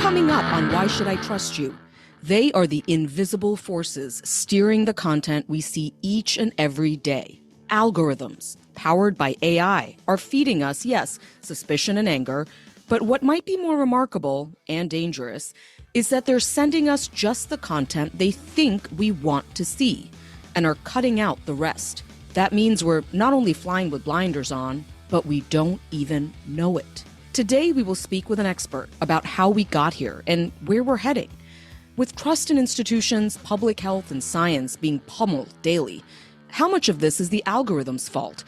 Coming up on Why Should I Trust You? They are the invisible forces steering the content we see each and every day. Algorithms, powered by AI, are feeding us, yes, suspicion and anger, but what might be more remarkable and dangerous is that they're sending us just the content they think we want to see and are cutting out the rest. That means we're not only flying with blinders on, but we don't even know it. Today, we will speak with an expert about how we got here and where we're heading. With trust in institutions, public health, and science being pummeled daily, how much of this is the algorithm's fault?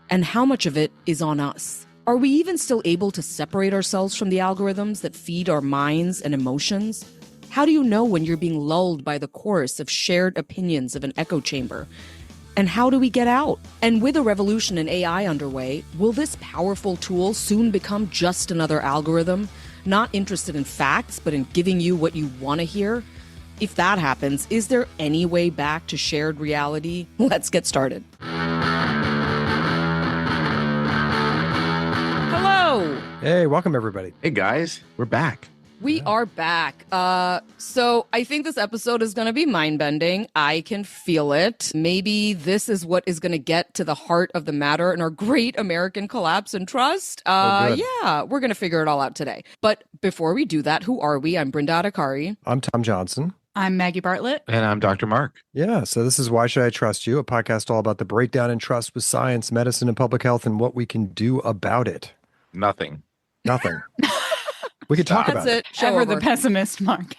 And how much of it is on us? Are we even still able to separate ourselves from the algorithms that feed our minds and emotions? How do you know when you're being lulled by the chorus of shared opinions of an echo chamber? And how do we get out? And with a revolution in AI underway, will this powerful tool soon become just another algorithm, not interested in facts, but in giving you what you want to hear? If that happens, is there any way back to shared reality? Let's get started. Hello. Hey, welcome everybody. Hey guys, we're back. We are back. So I think this episode is going to be mind-bending. I can feel it. Maybe this is what is going to get to the heart of the matter in our great American collapse and trust. Yeah, we're going to figure it all out today. But before we do that, who are we? I'm Brenda Adhikari. I'm Tom Johnson. I'm Maggie Bartlett. And I'm Dr. Mark. Yeah, so this is Why Should I Trust You, a podcast all about the breakdown in trust with science, medicine, and public health and what we can do about it. Nothing. We could talk about it. Ever the pessimist, Mark.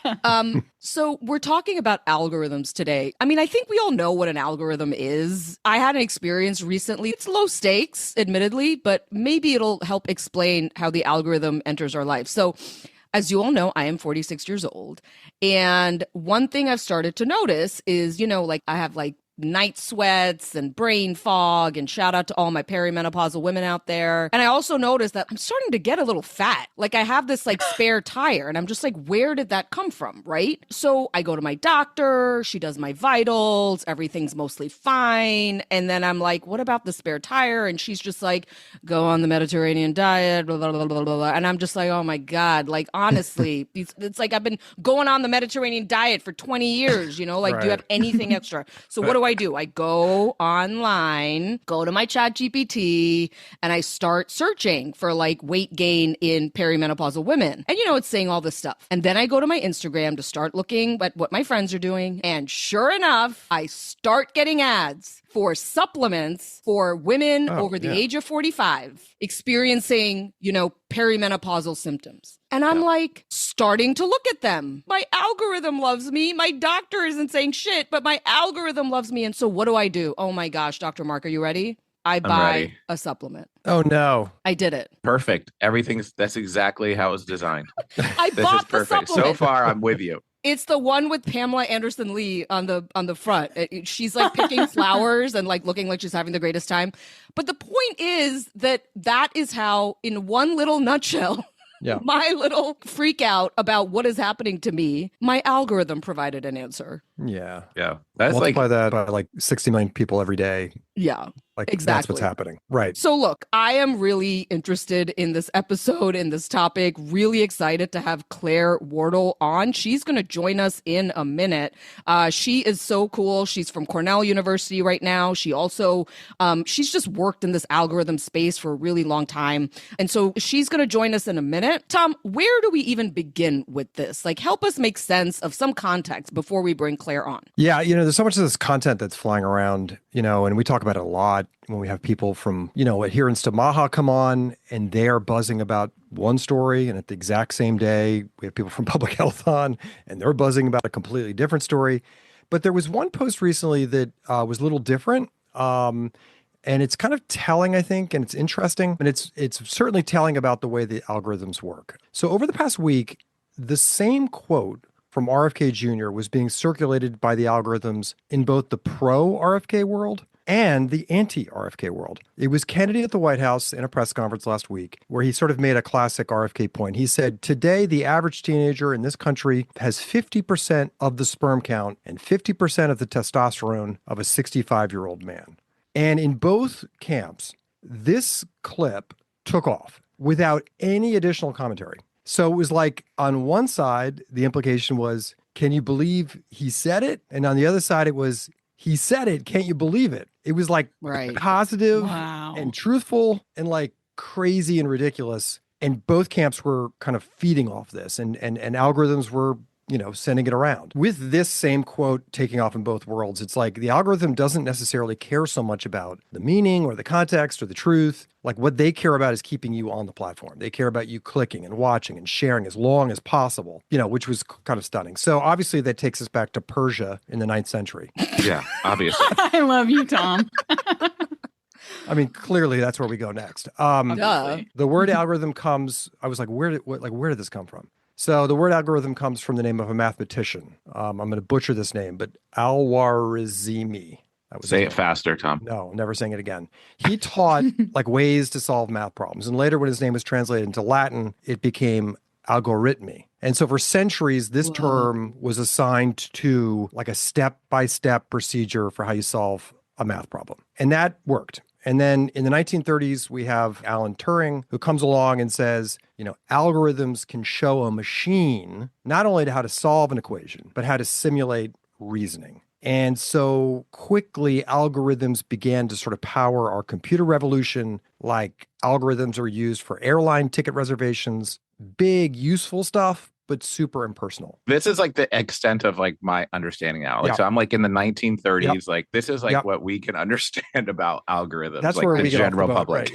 So we're talking about algorithms today. I mean, I think we all know what an algorithm is. I had an experience recently. It's low stakes, admittedly, but maybe it'll help explain how the algorithm enters our life. So as you all know, I am 46 years old. And one thing I've started to notice is, I have night sweats and brain fog, and shout out to all my perimenopausal women out there. And I also noticed that I'm starting to get a little fat. I have this spare tire, and I'm just where did that come from, right? So I go to my doctor, she does my vitals, everything's mostly fine. And then I'm like, what about the spare tire? And she's just go on the Mediterranean diet, blah, blah, blah, blah, blah. And I'm just oh my God, honestly, it's I've been going on the Mediterranean diet for 20 years, Right. Do you have anything extra? So what do? I go online, go to my chat GPT, and I start searching for weight gain in perimenopausal women. And it's saying all this stuff. And then I go to my Instagram to start looking at what my friends are doing. And sure enough, I start getting ads for supplements for women over the age of 45 experiencing, perimenopausal symptoms. And I'm starting to look at them. My algorithm loves me. My doctor isn't saying shit, but my algorithm loves me. And so what do? Oh my gosh, Dr. Mark, are you ready? I buy a supplement. Oh no. I did it. Perfect. That's exactly how it was designed. I This bought is perfect. the supplement. So far, I'm with you. It's the one with Pamela Anderson Lee on the front. She's picking flowers and looking like she's having the greatest time. But the point is that is how, in one little nutshell, my little freak out about what is happening to me, my algorithm provided an answer. Yeah. That's Multiply that by 60 million people every day. Yeah. Exactly. That's what's happening. Right. So look, I am really interested in this episode, in this topic, really excited to have Claire Wardle on. She's going to join us in a minute. She is so cool. She's from Cornell University right now. She also, she's just worked in this algorithm space for a really long time. And so she's going to join us in a minute. Tom, where do we even begin with this? Help us make sense of some context before we bring Claire on. Yeah. There's so much of this content that's flying around, and we talk about it a lot when we have people from, adherence to MAHA come on and they're buzzing about one story. And at the exact same day, we have people from public health on and they're buzzing about a completely different story. But there was one post recently that was a little different. And it's kind of telling, I think, and it's interesting. And it's certainly telling about the way the algorithms work. So over the past week, the same quote from RFK Jr. was being circulated by the algorithms in both the pro-RFK world and the anti-RFK world. It was Kennedy at the White House in a press conference last week where he sort of made a classic RFK point. He said, today, the average teenager in this country has 50% of the sperm count and 50% of the testosterone of a 65-year-old man. And in both camps, this clip took off without any additional commentary. So it was like on one side, the implication was, can you believe he said it? And on the other side, it was, he said it. Can't you believe it? It was like Right. positive Wow. and truthful and like crazy and ridiculous. And both camps were kind of feeding off this, and algorithms were, sending it around. With this same quote taking off in both worlds, it's like the algorithm doesn't necessarily care so much about the meaning or the context or the truth. Like what they care about is keeping you on the platform. They care about you clicking and watching and sharing as long as possible, which was kind of stunning. So obviously that takes us back to Persia in the 9th century. Yeah, obviously. I love you, Tom. I mean, clearly that's where we go next. Duh. The word algorithm comes, I was like, where did this come from? So the word algorithm comes from the name of a mathematician. I'm going to butcher this name, but Al-Khwarizmi. Say it faster, Tom. No, never saying it again. He taught like ways to solve math problems. And later when his name was translated into Latin, it became algorithmi. And so for centuries, this term was assigned to like a step-by-step procedure for how you solve a math problem. And that worked. And then in the 1930s, we have Alan Turing, who comes along and says, algorithms can show a machine not only how to solve an equation, but how to simulate reasoning. And so quickly, algorithms began to sort of power our computer revolution, like algorithms are used for airline ticket reservations, big, useful stuff, but super impersonal. This is like the extent of like my understanding now. Like, Yep. so I'm like in the 1930s, Yep. like this is like Yep. what we can understand about algorithms. That's like where the we get off the general boat. public. Right,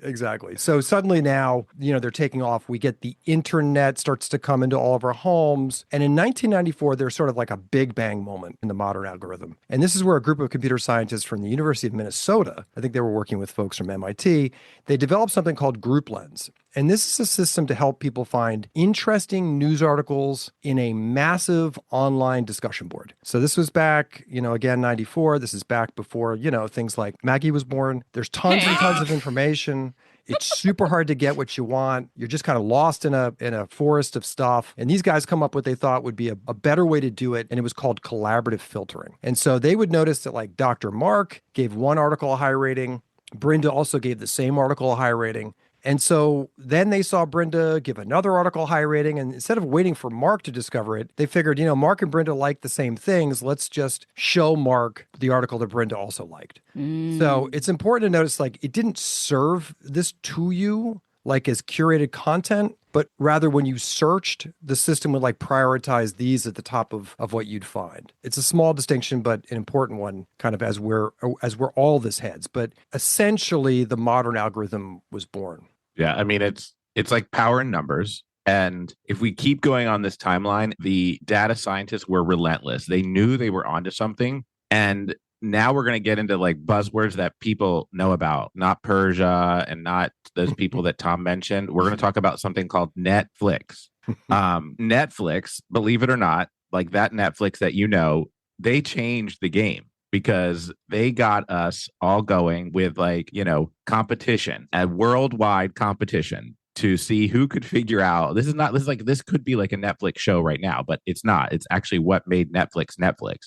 exactly. So suddenly now, they're taking off. We get the internet starts to come into all of our homes. And in 1994, there's sort of like a big bang moment in the modern algorithm. And this is where a group of computer scientists from the University of Minnesota, I think they were working with folks from MIT, they developed something called Group Lens. And this is a system to help people find interesting news articles in a massive online discussion board. So this was back, again, 94. This is back before, things like Maggie was born. There's tons and tons of information. It's super hard to get what you want. You're just kind of lost in a forest of stuff. And these guys come up with what they thought would be a better way to do it. And it was called collaborative filtering. And so they would notice that like Dr. Mark gave one article a high rating. Brenda also gave the same article a high rating. And so then they saw Brenda give another article a high rating. And instead of waiting for Mark to discover it, they figured, Mark and Brenda like the same things. Let's just show Mark the article that Brenda also liked. So it's important to notice, like, it didn't serve this to you like as curated content, but rather when you searched, the system would like prioritize these at the top of what you'd find. It's a small distinction, but an important one, kind of as where all this heads. But essentially, the modern algorithm was born. Yeah, I mean, it's like power in numbers. And if we keep going on this timeline, the data scientists were relentless. They knew they were onto something. And now we're going to get into like buzzwords that people know about, not Persia and not those people that Tom mentioned. We're going to talk about something called Netflix. Netflix, believe it or not, like that Netflix that they changed the game, because they got us all going with like, competition, a worldwide competition to see who could figure out. This could be like a Netflix show right now, but it's not. It's actually what made Netflix.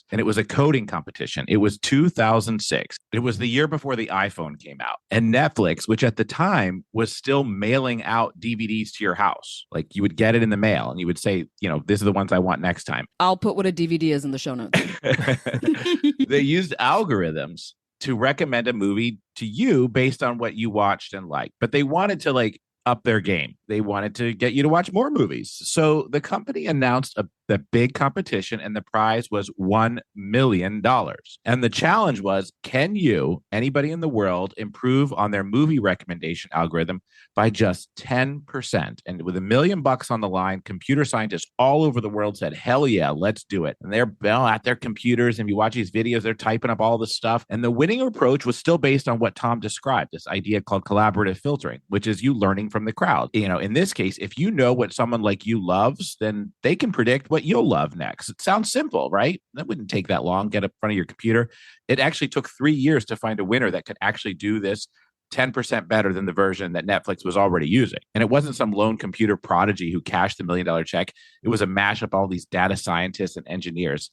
And it was a coding competition. It was 2006. It was the year before the iPhone came out. And Netflix, which at the time was still mailing out DVDs to your house. Like you would get it in the mail and you would say, these are the ones I want next time. I'll put what a DVD is in the show notes. They used algorithms to recommend a movie to you based on what you watched and liked. But they wanted to like up their game. They wanted to get you to watch more movies. So the company announced the big competition, and the prize was $1 million. And the challenge was, can you, anybody in the world, improve on their movie recommendation algorithm by just 10%? And with $1 million on the line, computer scientists all over the world said, hell yeah, let's do it. And they're at their computers, and you watch these videos, they're typing up all this stuff. And the winning approach was still based on what Tom described, this idea called collaborative filtering, which is you learning from the crowd. In this case, if you know what someone like you loves, then they can predict what you'll love next. It sounds simple, right? That wouldn't take that long. Get up in front of your computer. It actually took 3 years to find a winner that could actually do this 10% better than the version that Netflix was already using. And it wasn't some lone computer prodigy who cashed the $1 million check. It was a mashup of all these data scientists and engineers.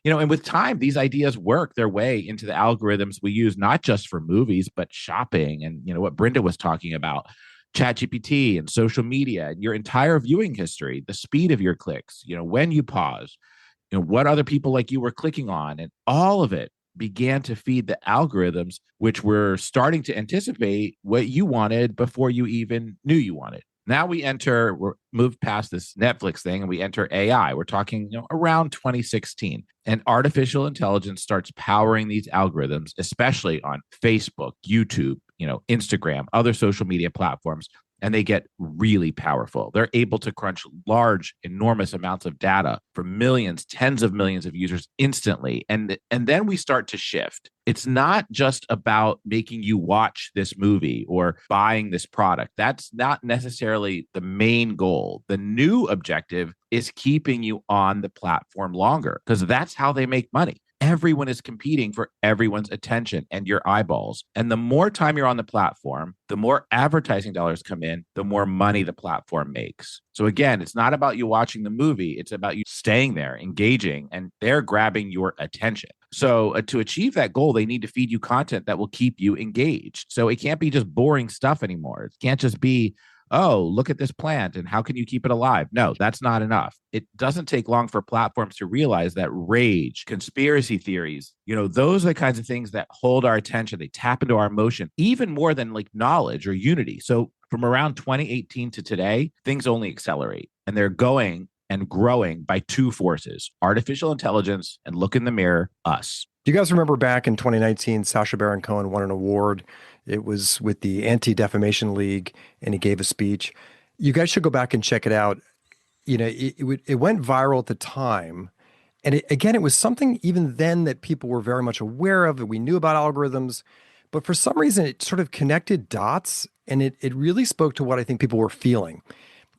And with time, these ideas work their way into the algorithms we use, not just for movies, but shopping and, what Brenda was talking about. ChatGPT and social media and your entire viewing history, the speed of your clicks, when you pause, what other people like you were clicking on, and all of it began to feed the algorithms, which were starting to anticipate what you wanted before you even knew you wanted. Now we're moved past this Netflix thing and we enter AI. We're talking around 2016, and artificial intelligence starts powering these algorithms, especially on Facebook, YouTube, Instagram, other social media platforms, and they get really powerful. They're able to crunch large, enormous amounts of data from millions, tens of millions of users instantly. And then we start to shift. It's not just about making you watch this movie or buying this product. That's not necessarily the main goal. The new objective is keeping you on the platform longer, because that's how they make money. Everyone is competing for everyone's attention and your eyeballs. And the more time you're on the platform, the more advertising dollars come in, the more money the platform makes. So again, it's not about you watching the movie. It's about you staying there, engaging, and they're grabbing your attention. So to achieve that goal, they need to feed you content that will keep you engaged. So it can't be just boring stuff anymore. It can't just be, oh, look at this plant and how can you keep it alive? No, that's not enough. It doesn't take long for platforms to realize that rage, conspiracy theories, those are the kinds of things that hold our attention. They tap into our emotion even more than like knowledge or unity. So from around 2018 to today, things only accelerate, and they're going and growing by two forces: artificial intelligence and, look in the mirror, us. Do you guys remember back in 2019, Sacha Baron Cohen won an award? It was with the Anti-Defamation League, and he gave a speech. You guys should go back and check it out. It went viral at the time. And it was something even then that people were very much aware of, that we knew about algorithms. But for some reason, it sort of connected dots, and it really spoke to what I think people were feeling.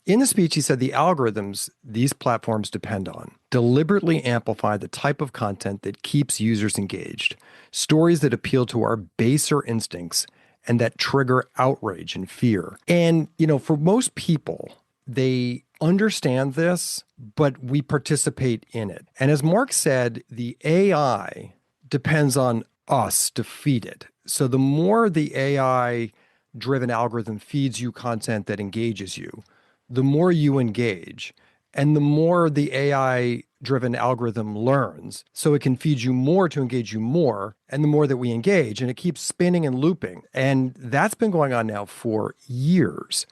In the speech, he said the algorithms these platforms depend on deliberately amplify the type of content that keeps users engaged, stories that appeal to our baser instincts and that trigger outrage and fear. And, for most people, they understand this, but we participate in it. And as Mark said, the AI depends on us to feed it. So the more the AI-driven algorithm feeds you content that engages you, the more you engage, and the more the AI-driven algorithm learns, so it can feed you more to engage you more, and the more that we engage, and it keeps spinning and looping. And that's been going on now for years.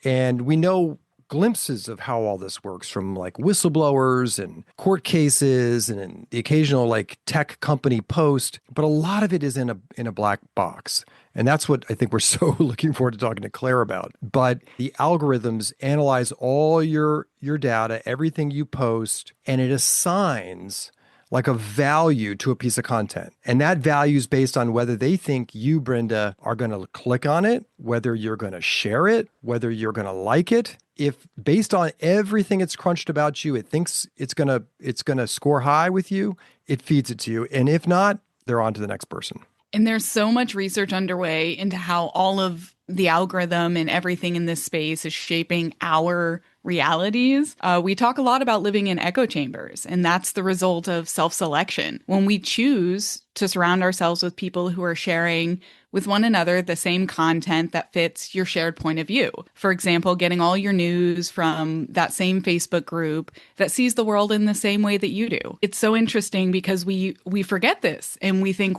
And we know glimpses of how all this works from like whistleblowers and court cases and the occasional like tech company post, but a lot of it is in a black box. And that's what I think we're so looking forward to talking to Claire about. But the algorithms analyze all your data, everything you post, and it assigns like a value to a piece of content. And that value is based on whether they think you, Brenda, are going to click on it, whether you're going to share it, whether you're going to like it. If based on everything it's crunched about you, it thinks it's going to score high with you, it feeds it to you. And if not, they're on to the next person. And there's so much research underway into how all of the algorithm and everything in this space is shaping our realities. We talk a lot about living in echo chambers, and that's the result of self-selection. When we choose to surround ourselves with people who are sharing with one another the same content that fits your shared point of view. For example, getting all your news from that same Facebook group that sees the world in the same way that you do. It's so interesting because we forget this and we think,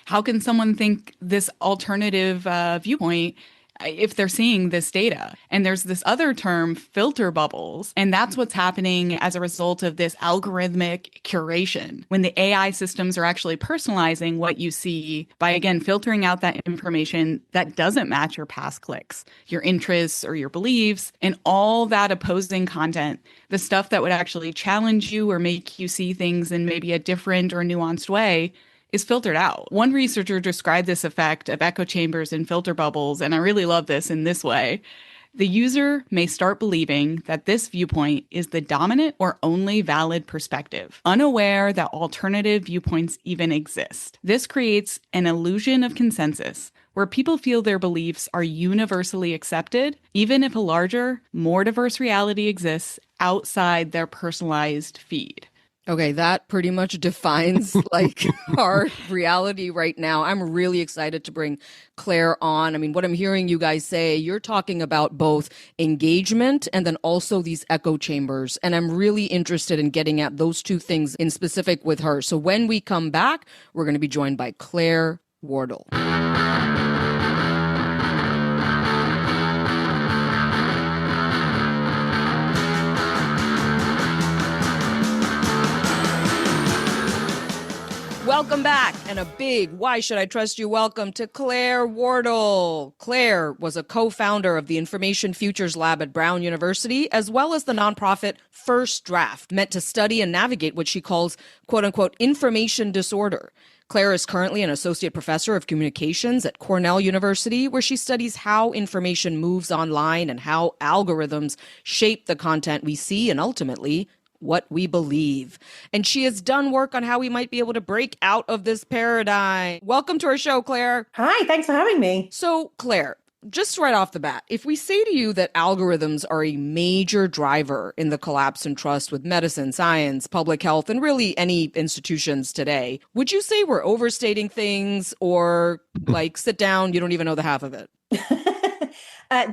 how can someone think this alternative viewpoint if they're seeing this data? And there's this other term, filter bubbles. And that's what's happening as a result of this algorithmic curation. When the AI systems are actually personalizing what you see by, again, filtering out that information that doesn't match your past clicks, your interests or your beliefs, and all that opposing content, the stuff that would actually challenge you or make you see things in maybe a different or nuanced way, is filtered out. One researcher described this effect of echo chambers and filter bubbles, and I really love this in this way. The user may start believing that this viewpoint is the dominant or only valid perspective, unaware that alternative viewpoints even exist. This creates an illusion of consensus, where people feel their beliefs are universally accepted, even if a larger, more diverse reality exists outside their personalized feed. Okay, that pretty much defines like our reality right now. I'm really excited to bring Claire on. I mean, what I'm hearing you guys say, you're talking about both engagement and then also these echo chambers. And I'm really interested in getting at those two things in specific with her. So when we come back, we're going to be joined by Claire Wardle. Welcome back, and a big Why Should I Trust You welcome to Claire Wardle. Claire was a co-founder of the Information Futures Lab at Brown University, as well as the nonprofit First Draft, meant to study and navigate what she calls, quote unquote, information disorder. Claire is currently an associate professor of communications at Cornell University, where she studies how information moves online and how algorithms shape the content we see and ultimately what we believe. And she has done work on how we might be able to break out of this paradigm. Welcome to our show, Claire. Hi, thanks for having me. So, Claire, just right off the bat, if we say to you that algorithms are a major driver in the collapse in trust with medicine, science, public health, and really any institutions today, would you say we're overstating things, or like, sit down, you don't even know the half of it?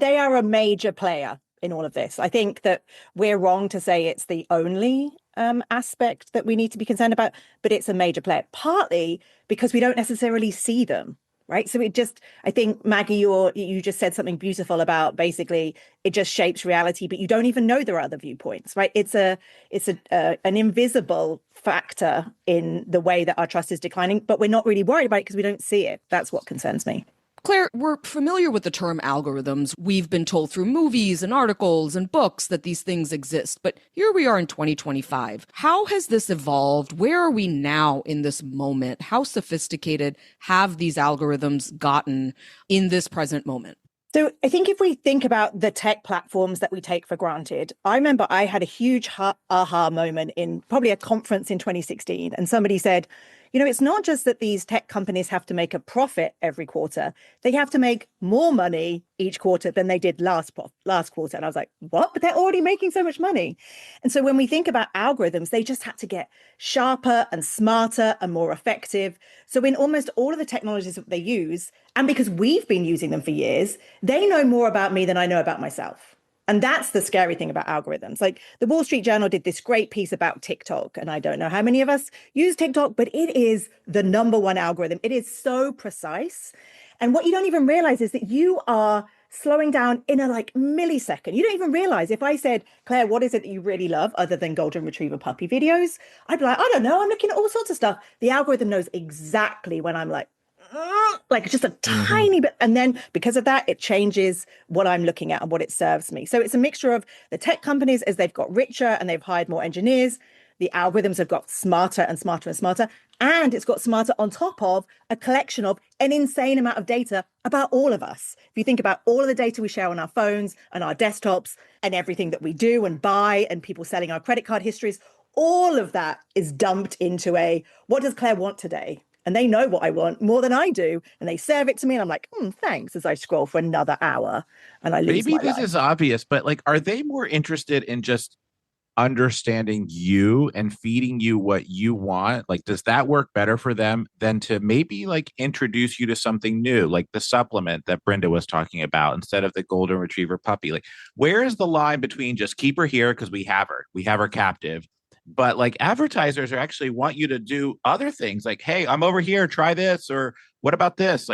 They are a major player in all of this. I think that we're wrong to say it's the only aspect that we need to be concerned about, but it's a major player, partly because we don't necessarily see them, right? So I think, Maggie, you just said something beautiful about basically it just shapes reality, but you don't even know there are other viewpoints, right? It's an invisible factor in the way that our trust is declining, but we're not really worried about it because we don't see it. That's what concerns me. Claire, we're familiar with the term algorithms. We've been told through movies and articles and books that these things exist. But here we are in 2025. How has this evolved? Where are we now in this moment? How sophisticated have these algorithms gotten in this present moment? So I think if we think about the tech platforms that we take for granted, I remember I had a huge aha moment in probably a conference in 2016. And somebody said, it's not just that these tech companies have to make a profit every quarter. They have to make more money each quarter than they did last quarter. And I was like, what? But they're already making so much money. And so when we think about algorithms, they just had to get sharper and smarter and more effective. So in almost all of the technologies that they use, and because we've been using them for years, they know more about me than I know about myself. And that's the scary thing about algorithms. Like the Wall Street Journal did this great piece about TikTok. And I don't know how many of us use TikTok, but it is the number one algorithm. It is so precise. And what you don't even realize is that you are slowing down in a millisecond. You don't even realize if I said, Claire, what is it that you really love other than golden retriever puppy videos? I'd be like, I don't know. I'm looking at all sorts of stuff. The algorithm knows exactly when I'm like just a tiny bit. And then because of that, it changes what I'm looking at and what it serves me. So it's a mixture of the tech companies, as they've got richer and they've hired more engineers, the algorithms have got smarter and smarter and smarter. And it's got smarter on top of a collection of an insane amount of data about all of us. If you think about all of the data we share on our phones and our desktops and everything that we do and buy and people selling our credit card histories, all of that is dumped into what does Claire want today? And they know what I want more than I do. And they serve it to me. And I'm like, thanks, as I scroll for another hour and I lose Maybe my this life. is obvious, but are they more interested in just understanding you and feeding you what you want? Does that work better for them than to maybe introduce you to something new, like the supplement that Brenda was talking about instead of the golden retriever puppy? Where is the line between just keep her here because we have her captive, but advertisers actually want you to do other things hey, I'm over here, try this, or what about this?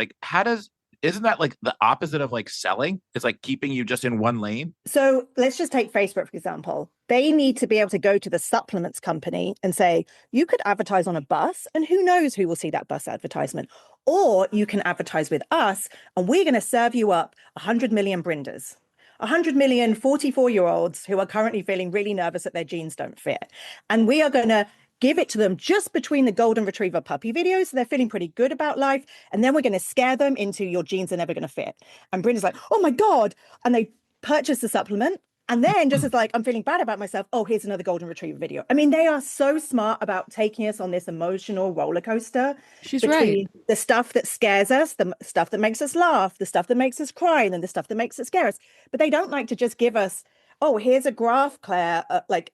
Isn't that the opposite of selling? It's keeping you just in one lane. So let's just take Facebook, for example. They need to be able to go to the supplements company and say, you could advertise on a bus and who knows who will see that bus advertisement. Or you can advertise with us and we're going to serve you up 100 million Brindas. 100 million 44-year-olds who are currently feeling really nervous that their jeans don't fit. And we are going to give it to them just between the golden retriever puppy videos. So they're feeling pretty good about life. And then we're going to scare them into your jeans are never going to fit. And Brinda's like, oh my God. And they purchase the supplement. And then just as I'm feeling bad about myself, oh, here's another golden retriever video. I mean, they are so smart about taking us on this emotional roller coaster. She's between right. The stuff that scares us, the stuff that makes us laugh, the stuff that makes us cry, and then the stuff that makes us scare us. But they don't like to just give us, oh, here's a graph, Claire,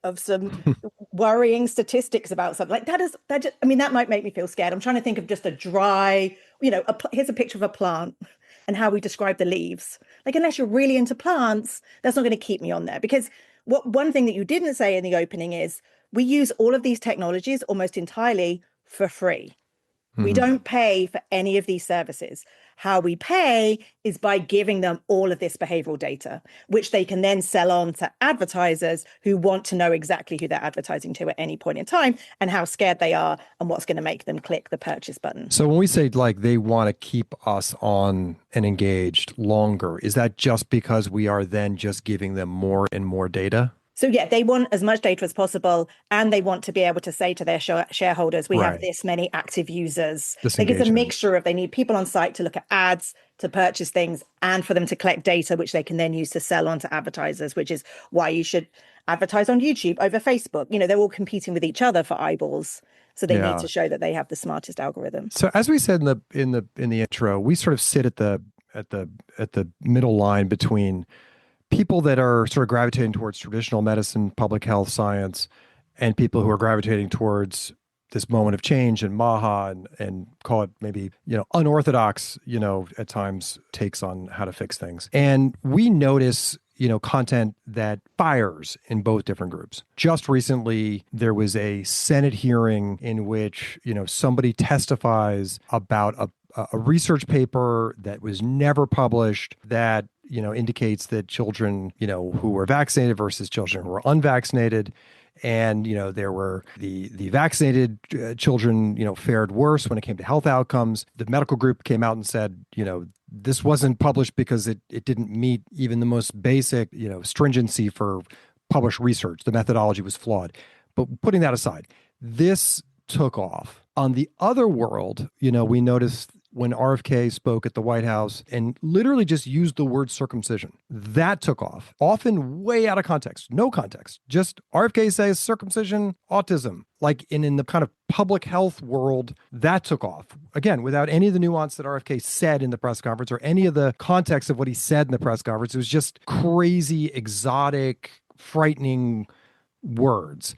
of some worrying statistics about something like that might make me feel scared. I'm trying to think of just a dry, here's a picture of a plant and how we describe the leaves. Like, unless you're really into plants, that's not going to keep me on there. Because one thing that you didn't say in the opening is we use all of these technologies almost entirely for free. We don't pay for any of these services. How we pay is by giving them all of this behavioral data, which they can then sell on to advertisers who want to know exactly who they're advertising to at any point in time and how scared they are and what's going to make them click the purchase button. So when we say like they want to keep us on and engaged longer, is that just because we are then just giving them more and more data? So yeah, they want as much data as possible, and they want to be able to say to their shareholders, we have this many active users. Like, it's a mixture of, they need people on site to look at ads, to purchase things, and for them to collect data, which they can then use to sell on to advertisers, which is why you should advertise on YouTube over Facebook. They're all competing with each other for eyeballs. So they need to show that they have the smartest algorithm. So as we said in the intro, we sort of sit at the middle line between people that are sort of gravitating towards traditional medicine, public health science, and people who are gravitating towards this moment of change and MAHA and call it maybe, unorthodox, at times takes on how to fix things. And we notice, content that fires in both different groups. Just recently, there was a Senate hearing in which, somebody testifies about a research paper that was never published that indicates that children, who were vaccinated versus children who were unvaccinated. And, there were the vaccinated children, fared worse when it came to health outcomes. The medical group came out and said, this wasn't published because it didn't meet even the most basic, stringency for published research. The methodology was flawed. But putting that aside, this took off. On the other world, we noticed when RFK spoke at the White House and literally just used the word circumcision, that took off, often way out of context, no context. Just RFK says circumcision, autism. Like in the kind of public health world, that took off. Again, without any of the nuance that RFK said in the press conference or any of the context of what he said in the press conference. It was just crazy, exotic, frightening words.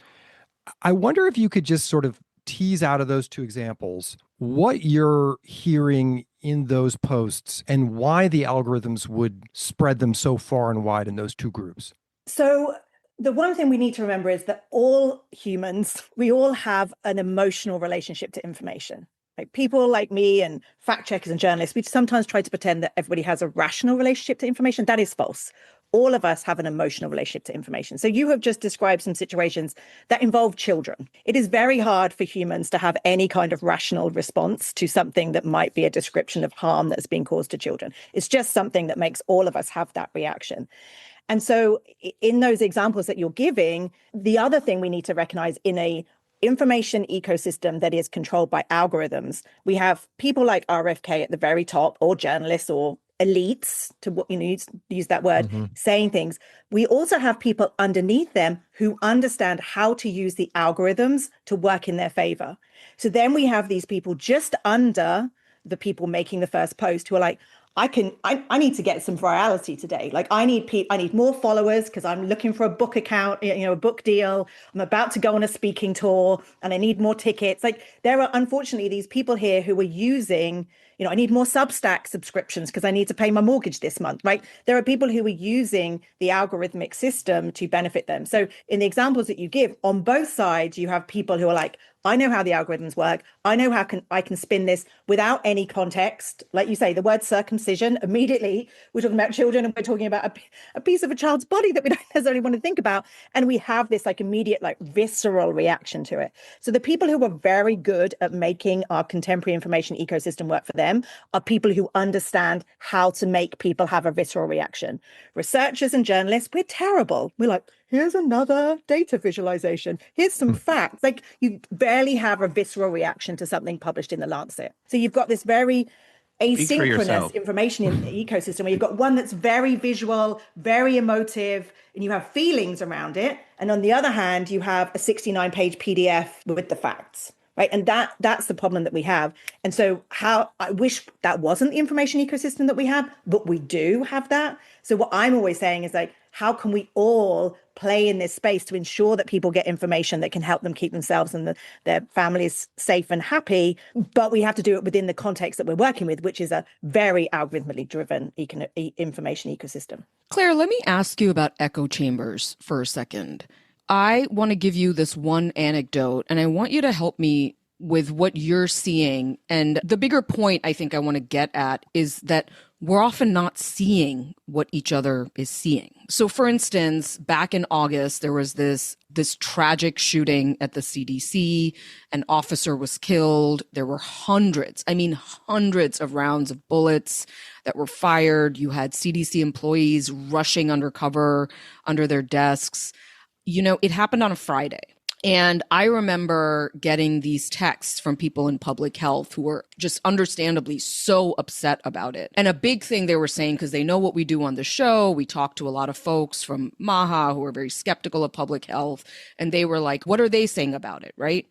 I wonder if you could just sort of tease out of those two examples what you're hearing in those posts and why the algorithms would spread them so far and wide in those two groups. So the one thing we need to remember is that all humans, we all have an emotional relationship to information. Like, people like me and fact checkers and journalists, we sometimes try to pretend that everybody has a rational relationship to information. That is false. All of us have an emotional relationship to information. So you have just described some situations that involve children. It is very hard for humans to have any kind of rational response to something that might be a description of harm that's being caused to children. It's just something that makes all of us have that reaction. And so in those examples that you're giving, the other thing we need to recognize in a information ecosystem that is controlled by algorithms, we have people like RFK at the very top, or journalists or elites, to use that word, saying things. We also have people underneath them who understand how to use the algorithms to work in their favor. So then we have these people just under the people making the first post who are like, I need to get some virality today. Like, I need more followers because I'm looking for a book account, a book deal. I'm about to go on a speaking tour and I need more tickets. Like, there are unfortunately these people here who are using, I need more Substack subscriptions because I need to pay my mortgage this month, right? There are people who are using the algorithmic system to benefit them. So in the examples that you give, on both sides, you have people who are like, I know how the algorithms work. I know how I can spin this without any context. Like you say, the word circumcision, immediately we're talking about children and we're talking about a piece of a child's body that we don't necessarily want to think about. And we have this like immediate, like visceral reaction to it. So the people who are very good at making our contemporary information ecosystem work for them are people who understand how to make people have a visceral reaction. Researchers and journalists, we're terrible. We're like, here's another data visualization. Here's some facts. Like, you barely have a visceral reaction to something published in the Lancet. So you've got this very asynchronous information in the ecosystem where you've got one that's very visual, very emotive, and you have feelings around it. And on the other hand, you have a 69-page PDF with the facts. Right. And that's the problem that we have. And so I wish that wasn't the information ecosystem that we have, but we do have that. So what I'm always saying is like, how can we all play in this space to ensure that people get information that can help them keep themselves and their families safe and happy. But we have to do it within the context that we're working with, which is a very algorithmically driven information ecosystem. Claire, let me ask you about echo chambers for a second. I want to give you this one anecdote, and I want you to help me with what you're seeing. And the bigger point I think I want to get at is that we're often not seeing what each other is seeing. So for instance, back in August, there was this tragic shooting at the CDC. An officer was killed. There were hundreds of rounds of bullets that were fired. You had CDC employees rushing undercover under their desks. You know, it happened on a Friday. And I remember getting these texts from people in public health who were just understandably so upset about it. And a big thing they were saying, because they know what we do on the show, we talk to a lot of folks from MAHA who are very skeptical of public health. And they were like, what are they saying about it, right?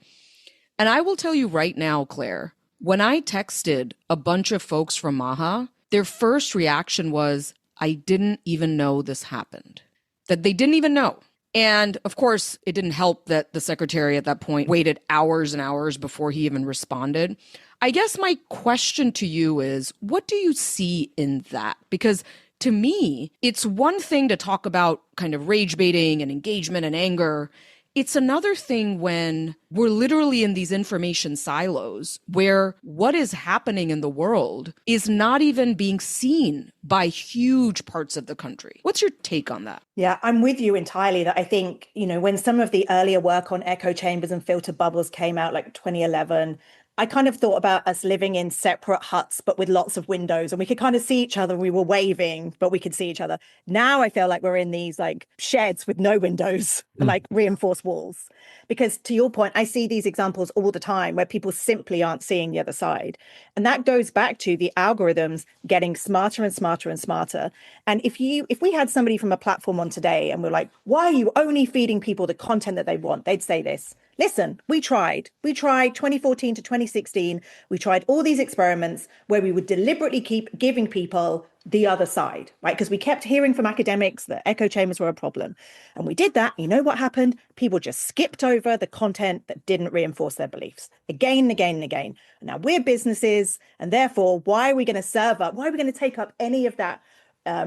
And I will tell you right now, Claire, when I texted a bunch of folks from MAHA, their first reaction was, I didn't even know this happened. That they didn't even know. And of course, it didn't help that the secretary at that point waited hours and hours before he even responded. I guess my question to you is, what do you see in that? Because to me, it's one thing to talk about kind of rage baiting and engagement and anger. It's another thing when we're literally in these information silos where what is happening in the world is not even being seen by huge parts of the country. What's your take on that? Yeah, I'm with you entirely that I think, you know, when some of the earlier work on echo chambers and filter bubbles came out, like 2011, I kind of thought about us living in separate huts, but with lots of windows, and we could kind of see each other. We were waving, but we could see each other. Now I feel like we're in these like sheds with no windows and like reinforced walls. Because to your point, I see these examples all the time where people simply aren't seeing the other side. And that goes back to the algorithms getting smarter and smarter and smarter. And if we had somebody from a platform on today and we're like, why are you only feeding people the content that they want? They'd say this. Listen, we tried 2014 to 2016. We tried all these experiments where we would deliberately keep giving people the other side, right? Because we kept hearing from academics that echo chambers were a problem. And we did that. You know what happened? People just skipped over the content that didn't reinforce their beliefs again and again and again. And now we're businesses. And therefore, why are we going to take up any of that,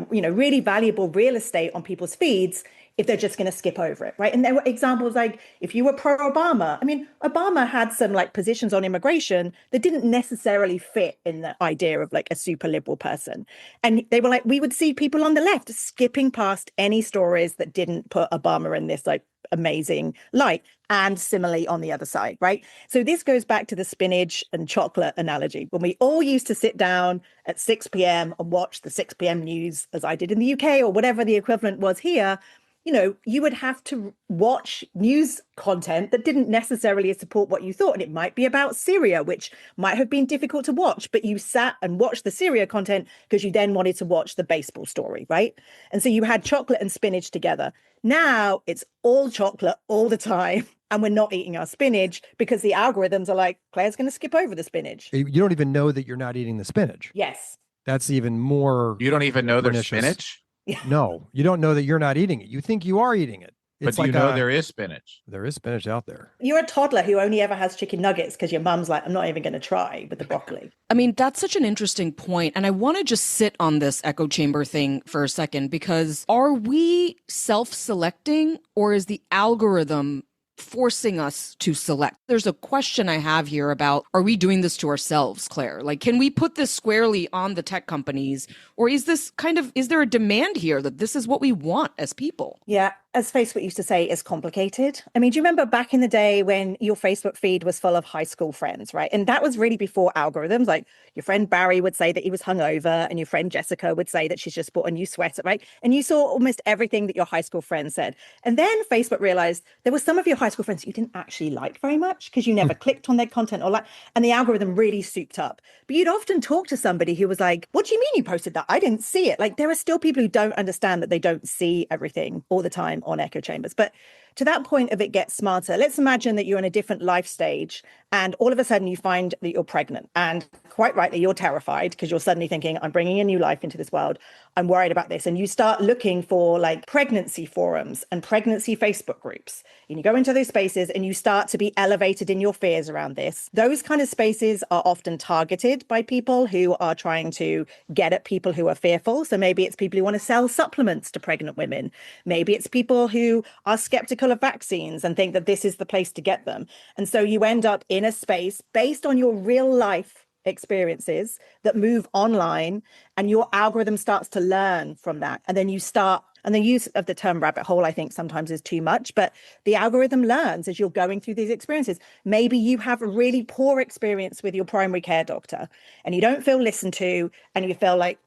really valuable real estate on people's feeds if they're just going to skip over it, right? And there were examples like if you were pro-Obama, I mean, Obama had some like positions on immigration that didn't necessarily fit in the idea of like a super liberal person. And they were like, we would see people on the left skipping past any stories that didn't put Obama in this like amazing light, and similarly on the other side, right? So this goes back to the spinach and chocolate analogy. When we all used to sit down at 6 p.m. and watch the 6 p.m. news, as I did in the UK or whatever the equivalent was here, you know, you would have to watch news content that didn't necessarily support what you thought. And it might be about Syria, which might have been difficult to watch, but you sat and watched the Syria content because you then wanted to watch the baseball story, right? And so you had chocolate and spinach together. Now it's all chocolate all the time. And we're not eating our spinach because the algorithms are like, Claire's going to skip over the spinach. You don't even know that you're not eating the spinach. Yes. That's even more. You don't even know there's pernicious. spinach? No, you don't know that you're not eating it. You think you are eating it. But do you know there is spinach? There is spinach out there. You're a toddler who only ever has chicken nuggets because your mum's like, I'm not even going to try with the broccoli. I mean, that's such an interesting point. And I want to just sit on this echo chamber thing for a second, because are we self-selecting, or is the algorithm forcing us to select? There's a question I have here about, are we doing this to ourselves, Claire? Like, can we put this squarely on the tech companies, or is there a demand here that this is what we want as people? Yeah. As Facebook used to say, is complicated. I mean, do you remember back in the day when your Facebook feed was full of high school friends, right? And that was really before algorithms. Like your friend Barry would say that he was hungover, and your friend Jessica would say that she's just bought a new sweater, right? And you saw almost everything that your high school friends said. And then Facebook realized there were some of your high school friends you didn't actually like very much because you never clicked on their content or like, and the algorithm really souped up. But you'd often talk to somebody who was like, what do you mean you posted that? I didn't see it. Like there are still people who don't understand that they don't see everything all the time on echo chambers. But to that point of it gets smarter, let's imagine that you're in a different life stage and all of a sudden you find that you're pregnant, and quite rightly you're terrified because you're suddenly thinking, I'm bringing a new life into this world. I'm worried about this. And you start looking for like pregnancy forums and pregnancy Facebook groups. And you go into those spaces and you start to be elevated in your fears around this. Those kind of spaces are often targeted by people who are trying to get at people who are fearful. So maybe it's people who want to sell supplements to pregnant women. Maybe it's people who are skeptical of vaccines and think that this is the place to get them. And so you end up in a space based on your real life experiences that move online, and your algorithm starts to learn from that. And then you start, and the use of the term rabbit hole, I think sometimes is too much, but the algorithm learns as you're going through these experiences. Maybe you have a really poor experience with your primary care doctor and you don't feel listened to, and you feel like,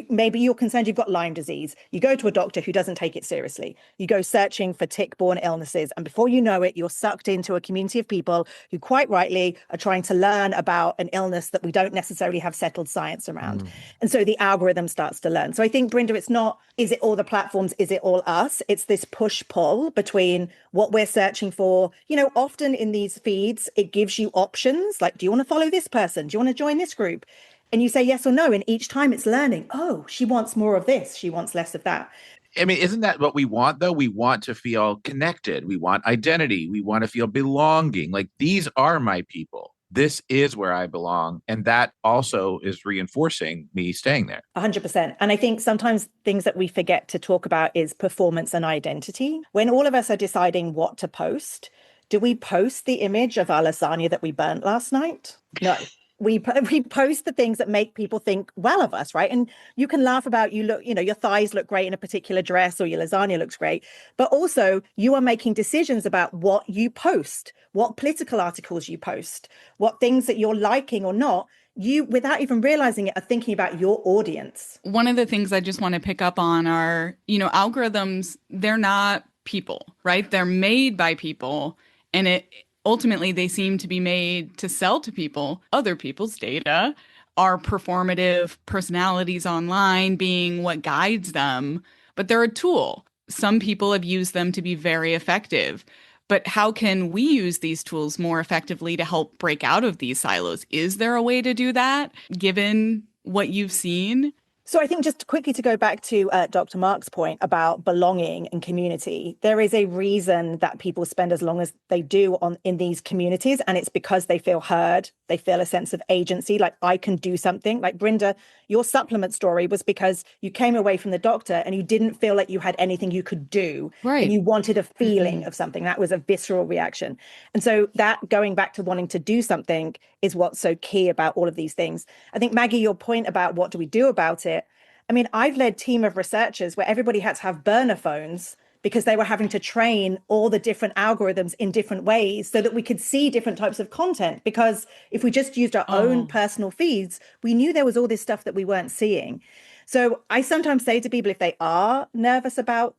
maybe you're concerned you've got Lyme disease. You go to a doctor who doesn't take it seriously. You go searching for tick-borne illnesses, and before you know it, you're sucked into a community of people who quite rightly are trying to learn about an illness that we don't necessarily have settled science around. And so the algorithm starts to learn. So I think, Brynda, it's not, is it all the platforms? Is it all us? It's this push-pull between what we're searching for. Often in these feeds, it gives you options like, do you want to follow this person? Do you want to join this group? And you say yes or no. And each time it's learning, oh, she wants more of this. She wants less of that. I mean, isn't that what we want, though? We want to feel connected. We want identity. We want to feel belonging. Like, these are my people. This is where I belong. And that also is reinforcing me staying there. 100%. And I think sometimes things that we forget to talk about is performance and identity. When all of us are deciding what to post, do we post the image of our lasagna that we burnt last night? No. We post the things that make people think well of us, right? And you can laugh about, your thighs look great in a particular dress, or your lasagna looks great. But also you are making decisions about what you post, what political articles you post, what things that you're liking or not. You, without even realizing it, are thinking about your audience. One of the things I just want to pick up on are, algorithms, they're not people, right? They're made by people, and ultimately, they seem to be made to sell to people other people's data, our performative personalities online being what guides them. But they're a tool. Some people have used them to be very effective. But how can we use these tools more effectively to help break out of these silos? Is there a way to do that, given what you've seen? So I think just quickly to go back to Dr. Mark's point about belonging and community, there is a reason that people spend as long as they do in these communities, and it's because they feel heard. They feel a sense of agency, like I can do something. Like, Brynda, your supplement story was because you came away from the doctor and you didn't feel like you had anything you could do. Right. And you wanted a feeling of something. That was a visceral reaction. And so that, going back to wanting to do something, is what's so key about all of these things. I think, Maggie, your point about what do we do about it? I mean, I've led team of researchers where everybody had to have burner phones because they were having to train all the different algorithms in different ways so that we could see different types of content. Because if we just used our own personal feeds, we knew there was all this stuff that we weren't seeing. So I sometimes say to people, if they are nervous about,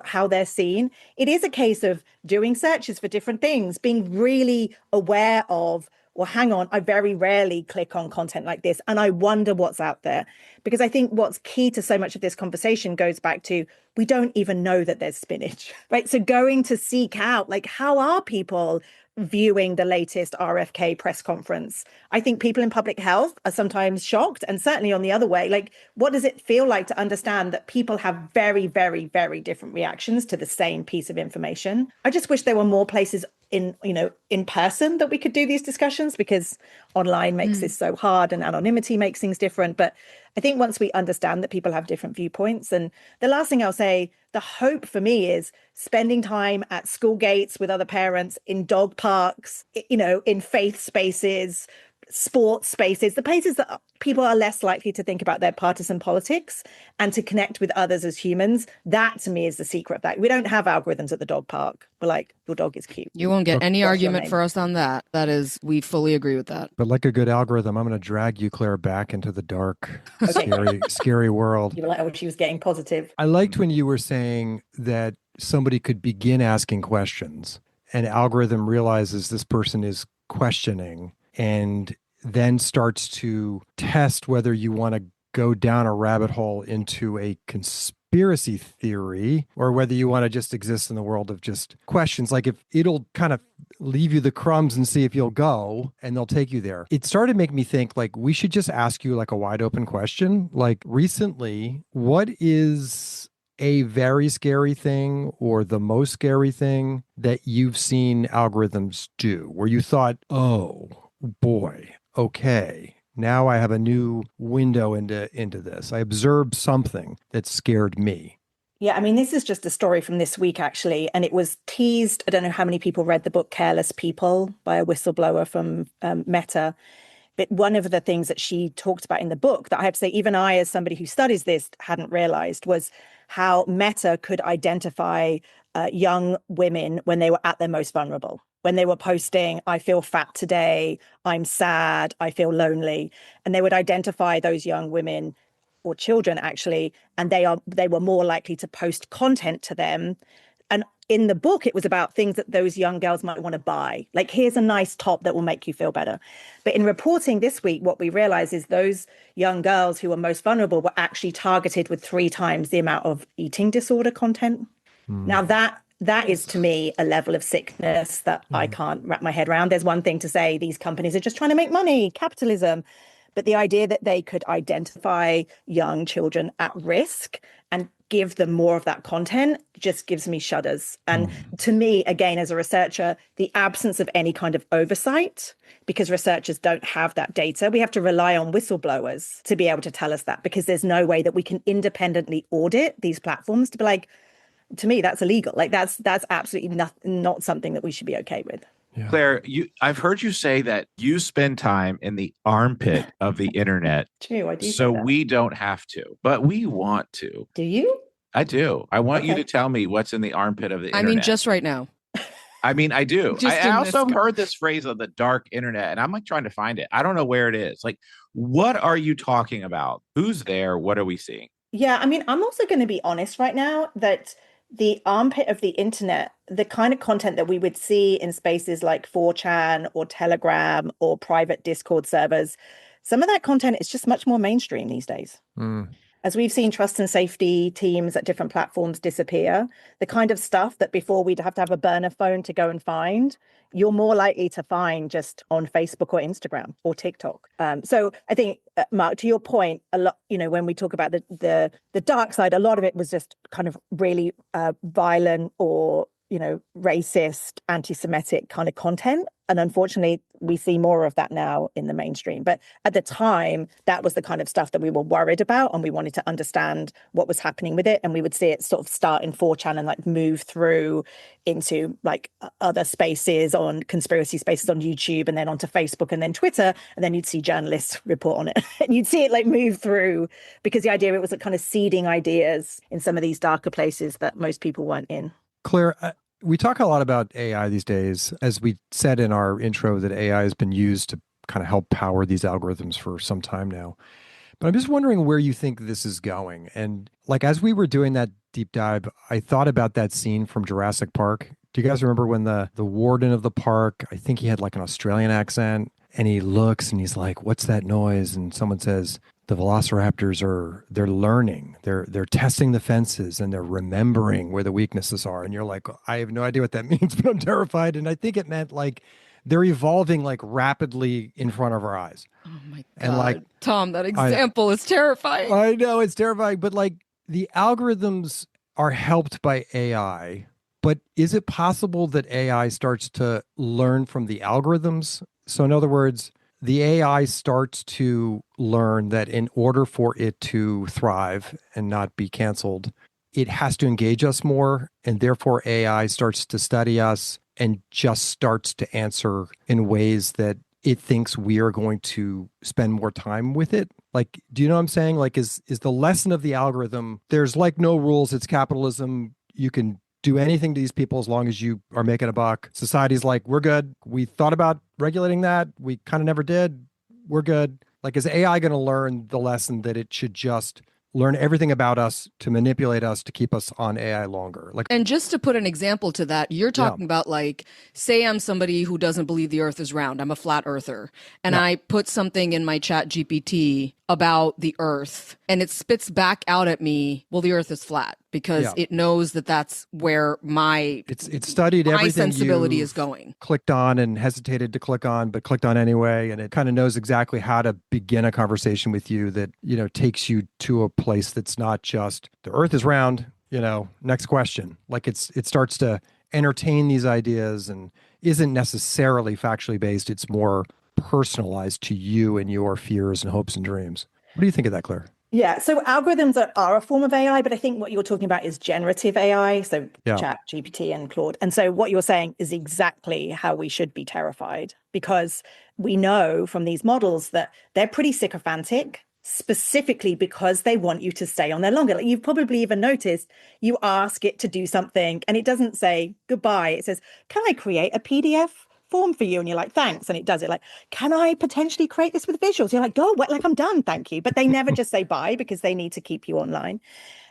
how they're seen, it is a case of doing searches for different things, being really aware of, well, hang on, I very rarely click on content like this, and I wonder what's out there. Because I think what's key to so much of this conversation goes back to, we don't even know that there's spinach, right? So going to seek out, like, how are people viewing the latest RFK press conference? I think people in public health are sometimes shocked, and certainly on the other way, like, what does it feel like to understand that people have very, very, very different reactions to the same piece of information? I just wish there were more places in person that we could do these discussions, because online makes this so hard and anonymity makes things different. But I think once we understand that people have different viewpoints, and the last thing I'll say, the hope for me is spending time at school gates with other parents, in dog parks, in faith spaces, sports spaces, the places that people are less likely to think about their partisan politics and to connect with others as humans. That, to me, is the secret of that. We don't have algorithms at the dog park. We're like, your dog is cute. You won't get any argument for us on that. That is, we fully agree with that. But like a good algorithm, I'm going to drag you, Claire, back into the dark, scary world. You were like, oh, she was getting positive. I liked when you were saying that somebody could begin asking questions, and algorithm realizes this person is questioning and then starts to test whether you want to go down a rabbit hole into a conspiracy theory or whether you want to just exist in the world of just questions. Like if it'll kind of leave you the crumbs and see if you'll go and they'll take you there. It started to make me think like we should just ask you like a wide open question. Like recently, what is a very scary thing or the most scary thing that you've seen algorithms do where you thought, oh boy, okay, now I have a new window into this. I observed something that scared me. Yeah, I mean, this is just a story from this week, actually. And it was teased. I don't know how many people read the book Careless People by a whistleblower from Meta. But one of the things that she talked about in the book that I have to say, even I, as somebody who studies this, hadn't realized was how Meta could identify young women when they were at their most vulnerable. When they were posting, I feel fat today, I'm sad, I feel lonely. And they would identify those young women or children actually, and they were more likely to post content to them. And in the book, it was about things that those young girls might want to buy. Like, here's a nice top that will make you feel better. But in reporting this week, what we realized is those young girls who were most vulnerable were actually targeted with 3 times the amount of eating disorder content. Now that is to me a level of sickness that I can't wrap my head around. There's one thing to say these companies are just trying to make money, capitalism. But the idea that they could identify young children at risk and give them more of that content just gives me shudders. And to me, again, as a researcher, the absence of any kind of oversight, because researchers don't have that data, we have to rely on whistleblowers to be able to tell us that, because there's no way that we can independently audit these platforms to be like, to me, that's illegal. Like that's absolutely not something that we should be okay with. Yeah. Claire, I've heard you say that you spend time in the armpit of the internet. True, I do. So we don't have to, but we want to. Do you? I do. I want you Okay. to tell me what's in the armpit of the internet. I mean, just right now. I mean, I do. Just I in also this- heard this phrase of the dark internet, and I'm like trying to find it. I don't know where it is. Like, what are you talking about? Who's there? What are we seeing? Yeah, I mean, I'm also going to be honest right now that the armpit of the internet, the kind of content that we would see in spaces like 4chan or Telegram or private Discord servers, some of that content is just much more mainstream these days. As we've seen trust and safety teams at different platforms disappear, the kind of stuff that before we'd have to have a burner phone to go and find, you're more likely to find just on Facebook or Instagram or TikTok. So I think, Mark, to your point, a lot, when we talk about the dark side, a lot of it was just kind of really violent or, racist, anti-Semitic kind of content. And unfortunately, we see more of that now in the mainstream. But at the time, that was the kind of stuff that we were worried about, and we wanted to understand what was happening with it. And we would see it sort of start in 4chan and like move through into like other spaces on conspiracy spaces on YouTube, and then onto Facebook and then Twitter. And then you'd see journalists report on it. And you'd see it like move through, because the idea it was like kind of seeding ideas in some of these darker places that most people weren't in. Claire, we talk a lot about AI these days. As we said in our intro, that AI has been used to kind of help power these algorithms for some time now. But I'm just wondering where you think this is going. And like, as we were doing that deep dive, I thought about that scene from Jurassic Park. Do you guys remember when the warden of the park, I think he had like an Australian accent, and he looks and he's like, what's that noise? And someone says, the velociraptors they're learning, they're testing the fences, and they're remembering where the weaknesses are. And you're like, I have no idea what that means, but I'm terrified. And I think it meant like they're evolving like rapidly in front of our eyes. Oh my God. And like, Tom, that example is terrifying. I know it's terrifying, but like the algorithms are helped by AI. But is it possible that AI starts to learn from the algorithms? So in other words, the AI starts to learn that in order for it to thrive and not be canceled, it has to engage us more. And therefore, AI starts to study us and just starts to answer in ways that it thinks we are going to spend more time with it. Like, do you know what I'm saying? Like, is the lesson of the algorithm, there's like no rules, it's capitalism. You can do anything to these people as long as you are making a buck. Society's like, we're good. We thought about regulating that. We kind of never did. We're good. Like, is AI going to learn the lesson that it should just learn everything about us to manipulate us to keep us on AI longer? Like, And just to put an example to that, you're talking about like, say I'm somebody who doesn't believe the earth is round. I'm a flat earther. And I put something in my chat GPT about the Earth and it spits back out at me, well, the Earth is flat, because it knows that that's where it's studied my everything sensibility you've is going. clicked on and hesitated to click on, but clicked on anyway. And it kind of knows exactly how to begin a conversation with you that, takes you to a place that's not just the Earth is round, next question. Like it starts to entertain these ideas and isn't necessarily factually based. It's more personalized to you and your fears and hopes and dreams. What do you think of that, Claire? Yeah, so algorithms are a form of AI, but I think what you're talking about is generative AI, so Chat, GPT, and Claude. And so what you're saying is exactly how we should be terrified, because we know from these models that they're pretty sycophantic, specifically because they want you to stay on there longer. Like you've probably even noticed, you ask it to do something and it doesn't say goodbye. It says, can I create a PDF form for you? And you're like, thanks. And it does it. Like, can I potentially create this with visuals? You're like, go, like I'm done, thank you. But they never just say bye, because they need to keep you online.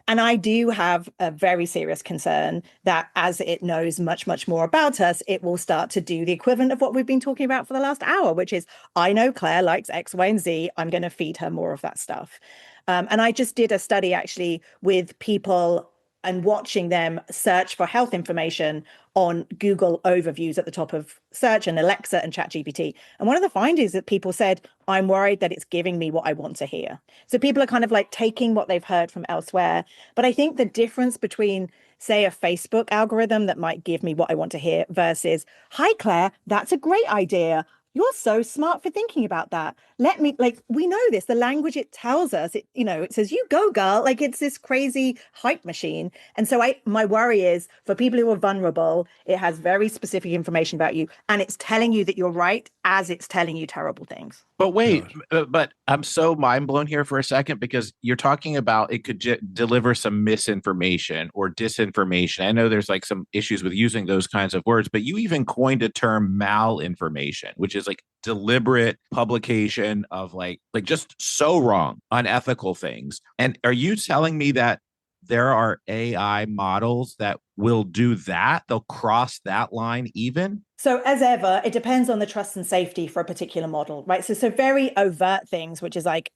And I do have a very serious concern that as it knows much, much more about us, it will start to do the equivalent of what we've been talking about for the last hour, which is, I know Claire likes X, Y, and Z. I'm going to feed her more of that stuff. And I just did a study actually with people and watching them search for health information on Google overviews at the top of search and Alexa and ChatGPT. And one of the findings that people said, I'm worried that it's giving me what I want to hear. So people are kind of like taking what they've heard from elsewhere. But I think the difference between, say, a Facebook algorithm that might give me what I want to hear versus, hi, Claire, that's a great idea. You're so smart for thinking about that. Let me, like, we know this, the language it tells us, it says, you go, girl. Like, it's this crazy hype machine. And so my worry is for people who are vulnerable, it has very specific information about you and it's telling you that you're right as it's telling you terrible things. But wait, but I'm so mind blown here for a second, because you're talking about it could deliver some misinformation or disinformation. I know there's like some issues with using those kinds of words, but you even coined a term malinformation, which is like deliberate publication of like just so wrong, unethical things. And are you telling me that there are AI models that will do that? They'll cross that line even? So as ever, it depends on the trust and safety for a particular model, right? So very overt things, which is like,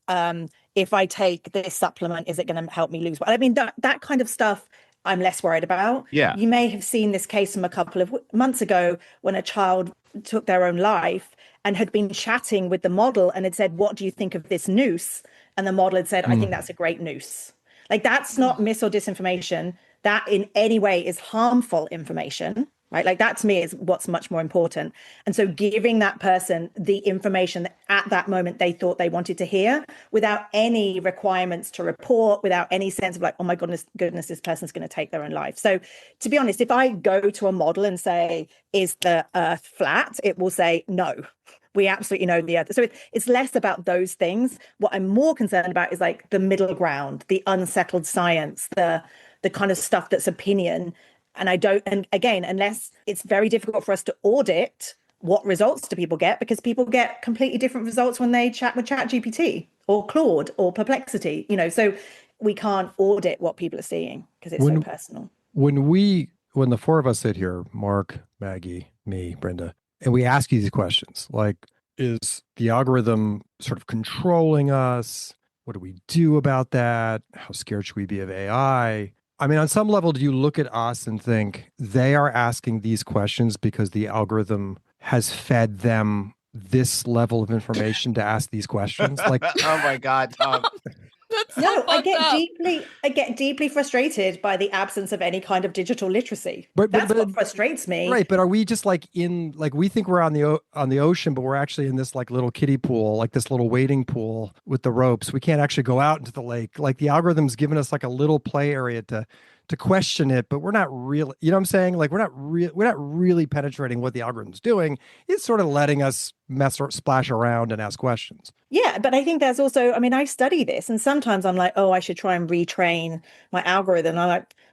if I take this supplement, is it going to help me lose weight? I mean, that kind of stuff I'm less worried about. Yeah. You may have seen this case from a couple of months ago when a child took their own life and had been chatting with the model and had said, what do you think of this noose? And the model had said, I think that's a great noose. Like, that's not mis or disinformation. That in any way is harmful information, right? Like, that to me is what's much more important. And so giving that person the information that at that moment they thought they wanted to hear without any requirements to report, without any sense of like, oh my goodness, this person's going to take their own life. So to be honest, if I go to a model and say, is the earth flat? It will say, no. We absolutely know the earth. So it's less about those things. What I'm more concerned about is like the middle ground, the unsettled science, the kind of stuff that's opinion. And again, unless it's very difficult for us to audit what results do people get, because people get completely different results when they chat with ChatGPT or Claude or Perplexity, so we can't audit what people are seeing because it's so personal. When the four of us sit here, Mark, Maggie, me, Brenda, and we ask you these questions, like, is the algorithm sort of controlling us? What do we do about that? How scared should we be of AI? I mean, on some level, do you look at us and think they are asking these questions because the algorithm has fed them this level of information to ask these questions? Like, oh my God, Tom. That's so no, I fucked get deeply frustrated by the absence of any kind of digital literacy. But That's what frustrates me. Right, but are we just like we think we're on the ocean, but we're actually in this like little kiddie pool, like this little wading pool with the ropes. We can't actually go out into the lake. Like the algorithm's given us like a little play area to question it, but we're not really, you know what I'm saying? Like we're not really penetrating what the algorithm's doing. It's sort of letting us mess or splash around and ask questions. Yeah, but I think there's also, I mean, I study this and sometimes I'm like, oh, I should try and retrain my algorithm. I'm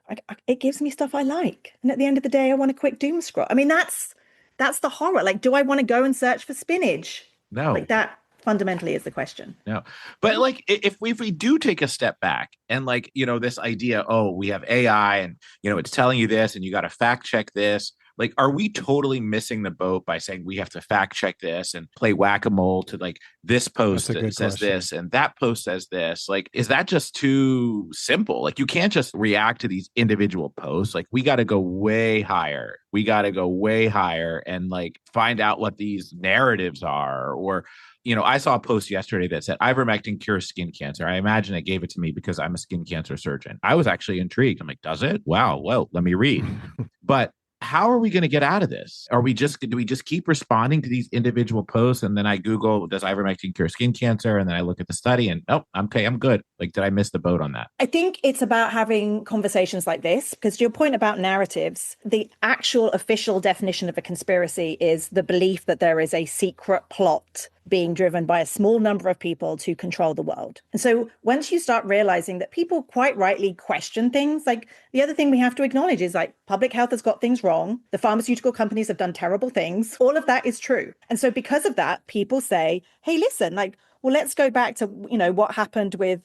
like, it gives me stuff I like. And at the end of the day, I want a quick doom scroll. I mean, that's the horror. Like, do I want to go and search for spinach? No. Like that fundamentally is the question. No. But like, if we do take a step back and like, this idea, oh, we have AI and, it's telling you this and you got to fact check this. Like, are we totally missing the boat by saying we have to fact check this and play whack-a-mole to like this post That's a good says question. this and that post says this? Like, is that just too simple? Like, you can't just react to these individual posts. Like, we got to go way higher. We got to go way higher and like find out what these narratives are. Or, I saw a post yesterday that said ivermectin cures skin cancer. I imagine it gave it to me because I'm a skin cancer surgeon. I was actually intrigued. I'm like, does it? Wow. Well, let me read. But how are we going to get out of this? Do we just keep responding to these individual posts? And then I Google, does ivermectin cure skin cancer? And then I look at the study and, oh, okay, I'm good. Like, did I miss the boat on that? I think it's about having conversations like this, because to your point about narratives, the actual official definition of a conspiracy is the belief that there is a secret plot being driven by a small number of people to control the world. And so once you start realizing that people quite rightly question things, like the other thing we have to acknowledge is like public health has got things wrong. The pharmaceutical companies have done terrible things. All of that is true. And so because of that, people say, hey, listen, like, well, let's go back to, what happened with,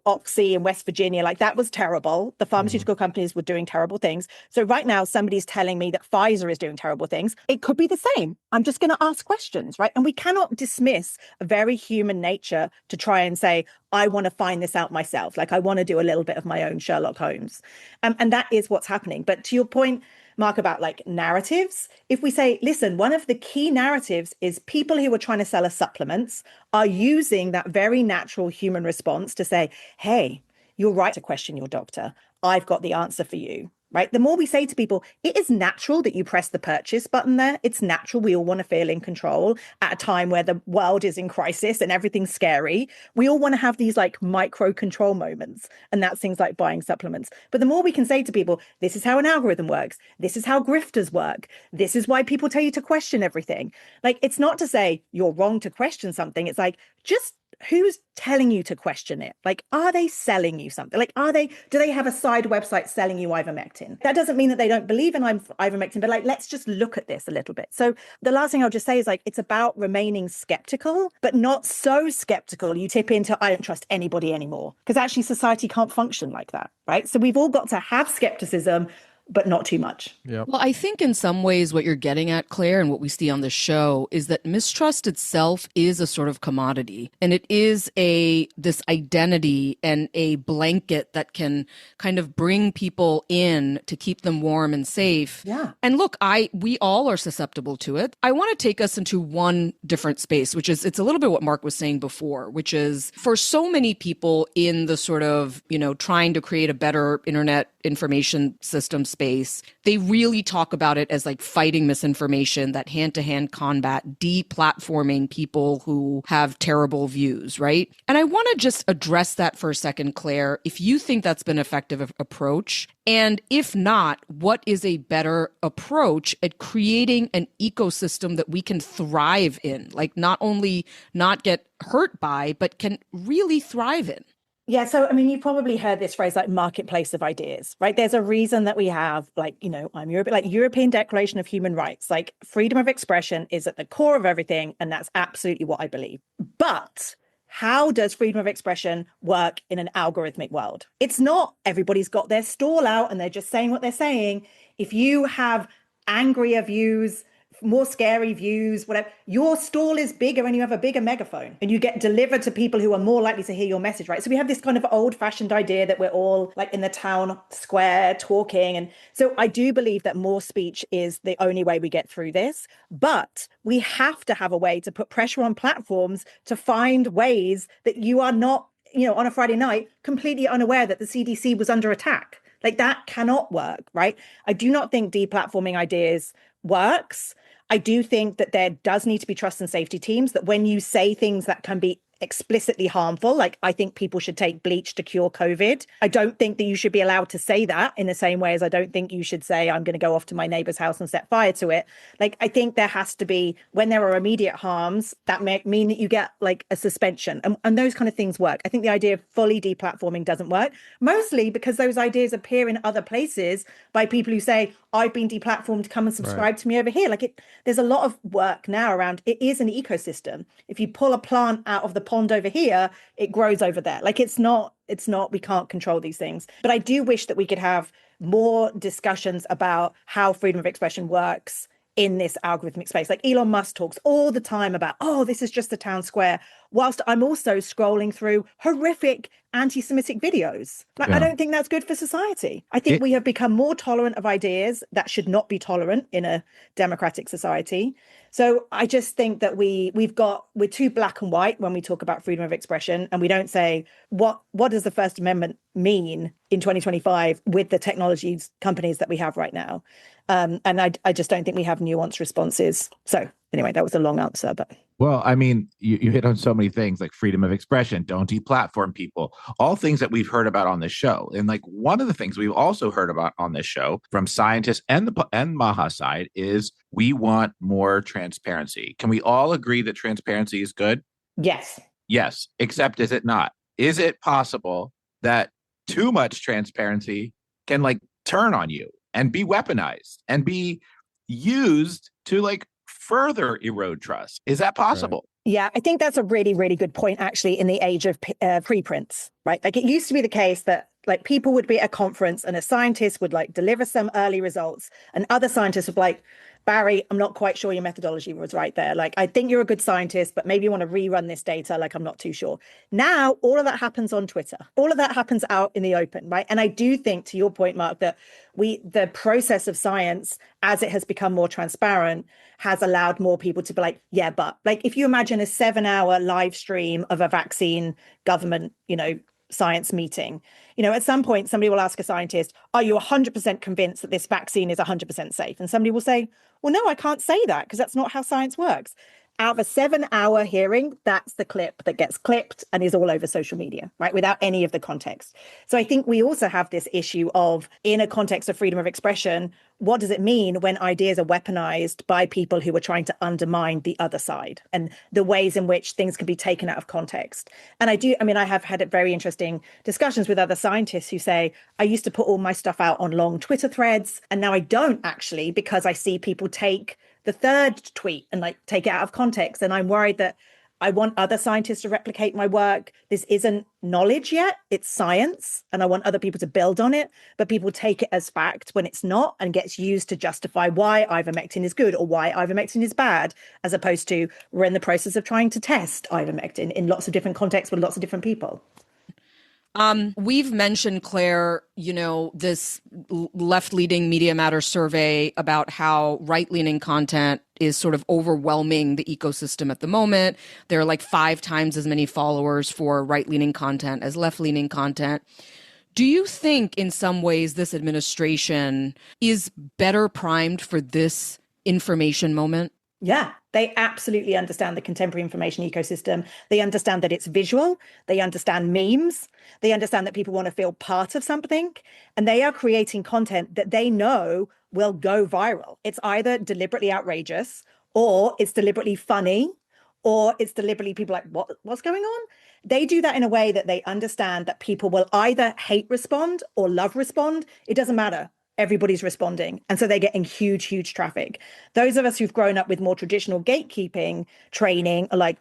Oxy in West Virginia. Like, that was terrible. The pharmaceutical companies were doing terrible things. So right now, somebody's telling me that Pfizer is doing terrible things. It could be the same. I'm just going to ask questions, right? And we cannot dismiss a very human nature to try and say, I want to find this out myself. Like, I want to do a little bit of my own Sherlock Holmes. And that is what's happening. But to your point, Mark, about like narratives, if we say, listen, one of the key narratives is people who are trying to sell us supplements are using that very natural human response to say, hey, you're right to question your doctor. I've got the answer for you. Right? The more we say to people, it is natural that you press the purchase button there. It's natural. We all want to feel in control at a time where the world is in crisis and everything's scary. We all want to have these like micro control moments. And that's things like buying supplements. But the more we can say to people, this is how an algorithm works. This is how grifters work. This is why people tell you to question everything. Like, it's not to say you're wrong to question something. It's like, just who's telling you to question it? Like, are they selling you something? Like, do they have a side website selling you ivermectin? That doesn't mean that they don't believe in ivermectin, but like, let's just look at this a little bit. So the last thing I'll just say is like, it's about remaining skeptical, but not so skeptical you tip into, I don't trust anybody anymore. Because actually society can't function like that, right? So we've all got to have skepticism, but not too much. Yeah. Well, I think in some ways what you're getting at, Claire, and what we see on the show is that mistrust itself is a sort of commodity, and it is this identity and a blanket that can kind of bring people in to keep them warm and safe. Yeah. And look, we all are susceptible to it. I want to take us into one different space, which is, it's a little bit what Mark was saying before, which is for so many people in the sort of, trying to create a better internet information system space, they really talk about it as like fighting misinformation, that hand-to-hand combat, deplatforming people who have terrible views, right? And I want to just address that for a second, Claire, if you think that's been an effective approach, and if not, what is a better approach at creating an ecosystem that we can thrive in, like not only not get hurt by, but can really thrive in? Yeah. So, I mean, you've probably heard this phrase like marketplace of ideas, right? There's a reason that we have like, European Declaration of Human Rights, like freedom of expression is at the core of everything. And that's absolutely what I believe. But how does freedom of expression work in an algorithmic world? It's not everybody's got their stall out and they're just saying what they're saying. If you have angrier views, more scary views, whatever, your stall is bigger and you have a bigger megaphone and you get delivered to people who are more likely to hear your message, right? So we have this kind of old fashioned idea that we're all like in the town square talking. And so I do believe that more speech is the only way we get through this, but we have to have a way to put pressure on platforms to find ways that you are not, on a Friday night, completely unaware that the CDC was under attack. Like that cannot work, right? I do not think deplatforming ideas works. I do think that there does need to be trust and safety teams, that when you say things that can be explicitly harmful, like I think people should take bleach to cure COVID. I don't think that you should be allowed to say that in the same way as I don't think you should say, I'm going to go off to my neighbor's house and set fire to it. Like, I think there has to be, when there are immediate harms, that may mean that you get like a suspension and those kind of things work. I think the idea of fully deplatforming doesn't work, mostly because those ideas appear in other places by people who say, I've been deplatformed, come and subscribe to me over here. Like there's a lot of work now around, it is an ecosystem. If you pull a plant out of the pond over here, it grows over there. Like it's not, we can't control these things. But I do wish that we could have more discussions about how freedom of expression works in this algorithmic space. Like Elon Musk talks all the time about, oh, this is just the town square, whilst I'm also scrolling through horrific anti-Semitic videos. Like, I don't think that's good for society. I think we have become more tolerant of ideas that should not be tolerant in a democratic society. So I just think that we're too black and white when we talk about freedom of expression, and we don't say what does the First Amendment mean in 2025 with the technologies companies that we have right now. And I just don't think we have nuanced responses. So anyway, that was a long answer, but. Well, I mean, you hit on so many things like freedom of expression, don't deplatform people, all things that we've heard about on this show. And like one of the things we've also heard about on this show from scientists and Maha side is we want more transparency. Can we all agree that transparency is good? Yes. Yes, except is it not? Is it possible that too much transparency can like turn on you and be weaponized and be used to like further erode trust? Is that possible? Right. Yeah, I think that's a really, really good point, actually, in the age of preprints, right? Like it used to be the case that like people would be at a conference and a scientist would like deliver some early results and other scientists would be like, Barry, I'm not quite sure your methodology was right there. Like, I think you're a good scientist, but maybe you want to rerun this data. Like, I'm not too sure. Now, all of that happens on Twitter. All of that happens out in the open, right? And I do think, to your point, Mark, that the process of science, as it has become more transparent, has allowed more people to be like, yeah, but like, if you imagine a 7-hour live stream of a vaccine government, science meeting, at some point, somebody will ask a scientist, are you 100% convinced that this vaccine is 100% safe? And somebody will say, well, no, I can't say that because that's not how science works. Out of a 7-hour hearing, that's the clip that gets clipped and is all over social media, right? Without any of the context. So I think we also have this issue of, in a context of freedom of expression, what does it mean when ideas are weaponized by people who are trying to undermine the other side, and the ways in which things can be taken out of context? And I have had very interesting discussions with other scientists who say, I used to put all my stuff out on long Twitter threads, and now I don't actually, because I see people take the third tweet and like take it out of context. And I'm worried that I want other scientists to replicate my work. This isn't knowledge yet, it's science. And I want other people to build on it, but people take it as fact when it's not and gets used to justify why ivermectin is good or why ivermectin is bad, as opposed to we're in the process of trying to test ivermectin in lots of different contexts with lots of different people. We've mentioned, Claire, this left-leaning Media Matters survey about how right-leaning content is sort of overwhelming the ecosystem at the moment. There are like 5 times as many followers for right-leaning content as left-leaning content. Do you think in some ways this administration is better primed for this information moment? Yeah, they absolutely understand the contemporary information ecosystem. They understand that it's visual. They understand memes. They understand that people want to feel part of something. And they are creating content that they know will go viral. It's either deliberately outrageous, or it's deliberately funny, or it's deliberately people like, what's going on? They do that in a way that they understand that people will either hate respond or love respond. It doesn't matter. Everybody's responding. And so they're getting huge, huge traffic. Those of us who've grown up with more traditional gatekeeping training are like,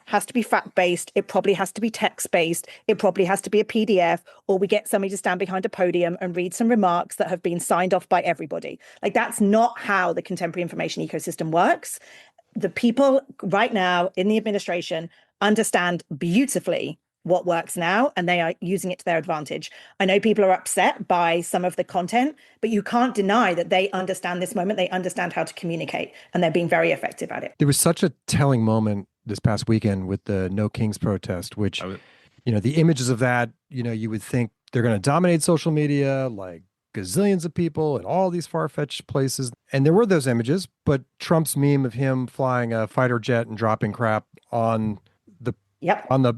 has to be fact-based. It probably has to be text-based. It probably has to be a PDF, or we get somebody to stand behind a podium and read some remarks that have been signed off by everybody. Like, that's not how the contemporary information ecosystem works. The people right now in the administration understand beautifully what works now, and they are using it to their advantage. I know people are upset by some of the content, but you can't deny that they understand this moment. They understand how to communicate, and they're being very effective at it. There was such a telling moment this past weekend with the No Kings protest, which, the images of that, you would think they're going to dominate social media, like gazillions of people in all these far-fetched places. And there were those images, but Trump's meme of him flying a fighter jet and dropping crap on on the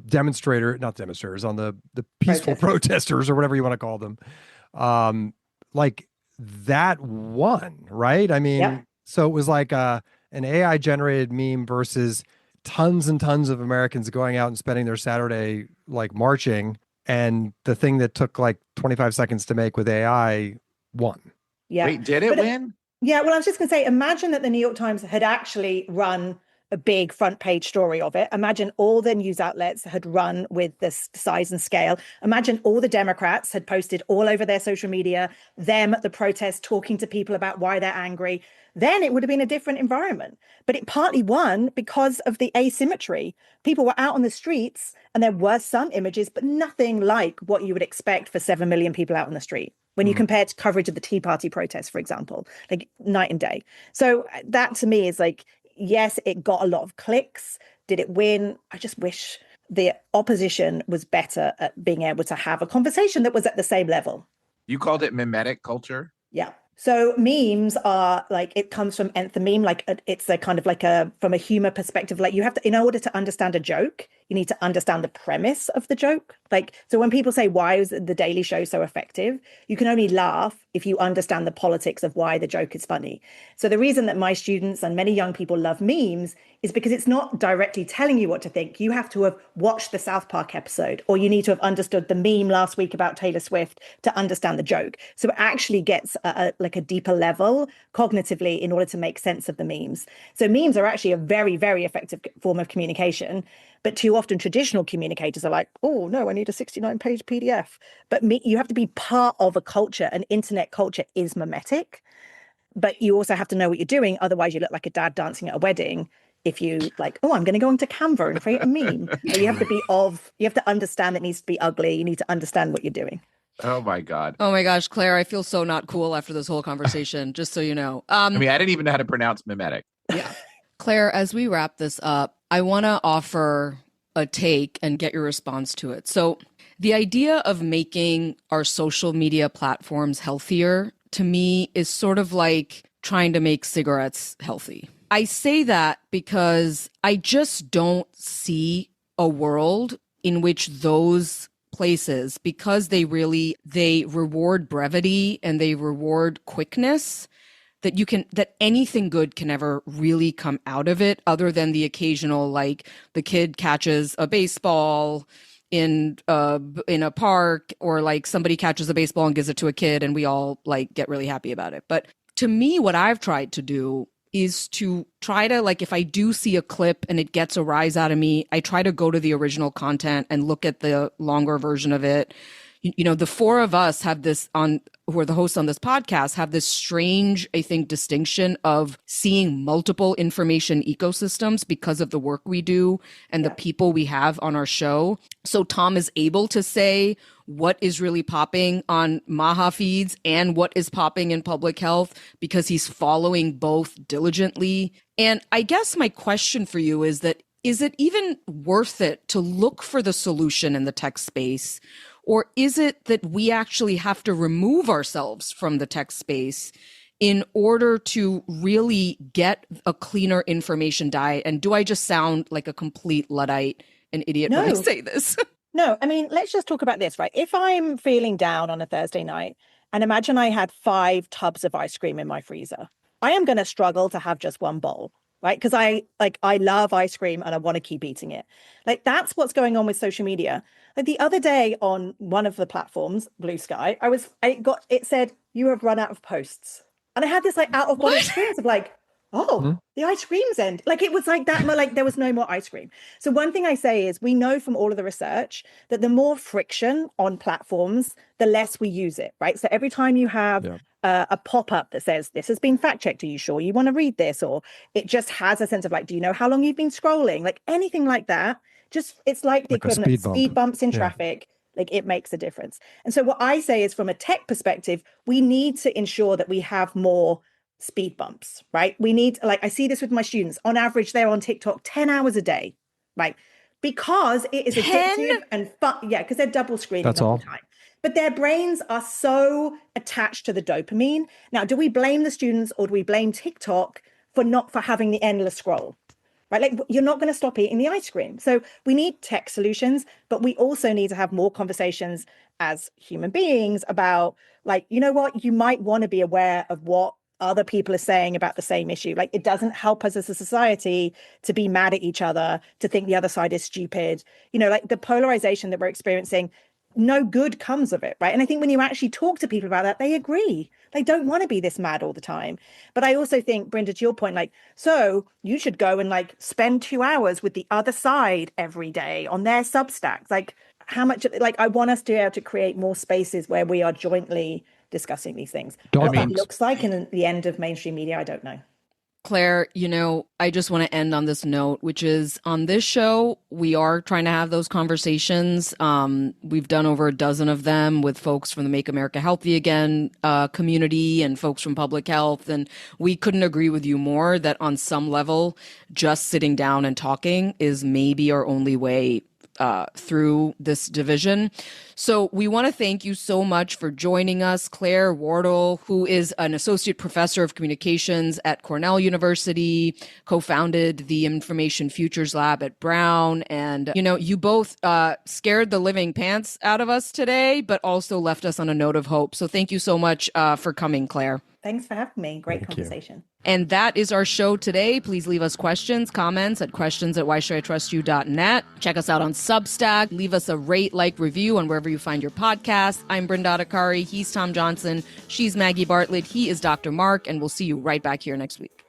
on the peaceful protesters or whatever you want to call them. Like that won, right? I mean, so it was like an AI generated meme versus tons and tons of Americans going out and spending their Saturday like marching. And the thing that took like 25 seconds to make with AI won. Yeah. Wait, did it win? Yeah. Well, I was just going to say, imagine that the New York Times had actually run a big front page story of it. Imagine all the news outlets had run with this size and scale. Imagine all the Democrats had posted all over their social media, them at the protest talking to people about why they're angry. Then it would have been a different environment. But it partly won because of the asymmetry. People were out on the streets and there were some images, but nothing like what you would expect for 7 million people out on the street. When you compare to coverage of the Tea Party protests, for example, like night and day. So that to me is like, yes, it got a lot of clicks. Did it win? I just wish the opposition was better at being able to have a conversation that was at the same level. You called it mimetic culture? Yeah. So memes are like, it comes from enthymeme, like it's a kind of like from a humor perspective, like you have to, in order to understand a joke, you need to understand the premise of the joke. Like, so when people say, why is the Daily Show so effective? You can only laugh if you understand the politics of why the joke is funny. So the reason that my students and many young people love memes is because it's not directly telling you what to think. You have to have watched the South Park episode, or you need to have understood the meme last week about Taylor Swift to understand the joke. So it actually gets like a deeper level cognitively in order to make sense of the memes. So memes are actually a very, very effective form of communication. But too often traditional communicators are like, oh, no, I need a 69-page PDF. But you have to be part of a culture. And internet culture is mimetic. But you also have to know what you're doing. Otherwise, you look like a dad dancing at a wedding. If you like, oh, I'm going to go into Canva and create a meme. But you have to understand that it needs to be ugly. You need to understand what you're doing. Oh my God. Oh my gosh, Claire, I feel so not cool after this whole conversation, just so you know. I mean, I didn't even know how to pronounce mimetic. Yeah. Claire, as we wrap this up, I want to offer a take and get your response to it. So the idea of making our social media platforms healthier, to me, is sort of like trying to make cigarettes healthy. I say that because I just don't see a world in which those places, because they reward brevity and they reward quickness, that anything good can ever really come out of it, other than the occasional, like the kid catches a baseball in a park, or like somebody catches a baseball and gives it to a kid and we all like get really happy about it. But to me, what I've tried to do is to try to, like, if I do see a clip and it gets a rise out of me, I try to go to the original content and look at the longer version of it. You know, the four of us have this who are the hosts on this podcast, have this strange, I think, distinction of seeing multiple information ecosystems because of the work we do and the people we have on our show. So Tom is able to say what is really popping on Maha feeds and what is popping in public health because he's following both diligently. And I guess my question for you is that, is it even worth it to look for the solution in the tech space? Or is it that we actually have to remove ourselves from the tech space in order to really get a cleaner information diet? And do I just sound like a complete Luddite and idiot when I say this? No, I mean, let's just talk about this, right? If I'm feeling down on a Thursday night and imagine I had 5 tubs of ice cream in my freezer, I am going to struggle to have just one bowl. Right? Because I love ice cream and I want to keep eating it. Like, that's what's going on with social media. Like the other day on one of the platforms, Blue Sky, it said, you have run out of posts. And I had this like out of body experience of like, the ice cream's end. Like it was like that, like there was no more ice cream. So one thing I say is we know from all of the research that the more friction on platforms, the less we use it, right? So every time you have a pop-up that says, this has been fact-checked, are you sure you want to read this? Or it just has a sense of like, do you know how long you've been scrolling? Like anything like that, just it's like the equivalent of speed bumps in traffic. Like it makes a difference. And so what I say is from a tech perspective, we need to ensure that we have more speed bumps, right? We need, like, I see this with my students. On average, they're on TikTok 10 hours a day, right? Because it is addictive and fun. Yeah, because they're double screening the whole time. But their brains are so attached to the dopamine. Now, do we blame the students or do we blame TikTok for having the endless scroll? Right? Like you're not going to stop eating the ice cream. So we need tech solutions, but we also need to have more conversations as human beings about, like, you know what, you might want to be aware of what other people are saying about the same issue. Like it doesn't help us as a society to be mad at each other, to think the other side is stupid. You know, like the polarization that we're experiencing, no good comes of it, right? And I think when you actually talk to people about that, they agree. They don't want to be this mad all the time. But I also think, Brenda, to your point, like, so you should go and like spend 2 hours with the other side every day on their Substacks. Like, how much, like, I want us to be able to create more spaces where we are jointly discussing these things. What that looks like in the end of mainstream media, I don't know. Claire, I just want to end on this note, which is on this show, we are trying to have those conversations. We've done over a dozen of them with folks from the Make America Healthy Again community and folks from public health. And we couldn't agree with you more that on some level, just sitting down and talking is maybe our only way through this division. So we want to thank you so much for joining us, Claire Wardle, who is an associate professor of communications at Cornell University, co-founded the Information Futures Lab at Brown. And, you both scared the living pants out of us today, but also left us on a note of hope. So thank you so much for coming, Claire. Thanks for having me. Great conversation. And that is our show today. Please leave us questions, comments at questions@whyshoulditrustyou.net. Check us out on Substack. Leave us a rate, review on wherever you find your podcast. I'm Brenda Adhikari. He's Tom Johnson. She's Maggie Bartlett. He is Dr. Mark. And we'll see you right back here next week.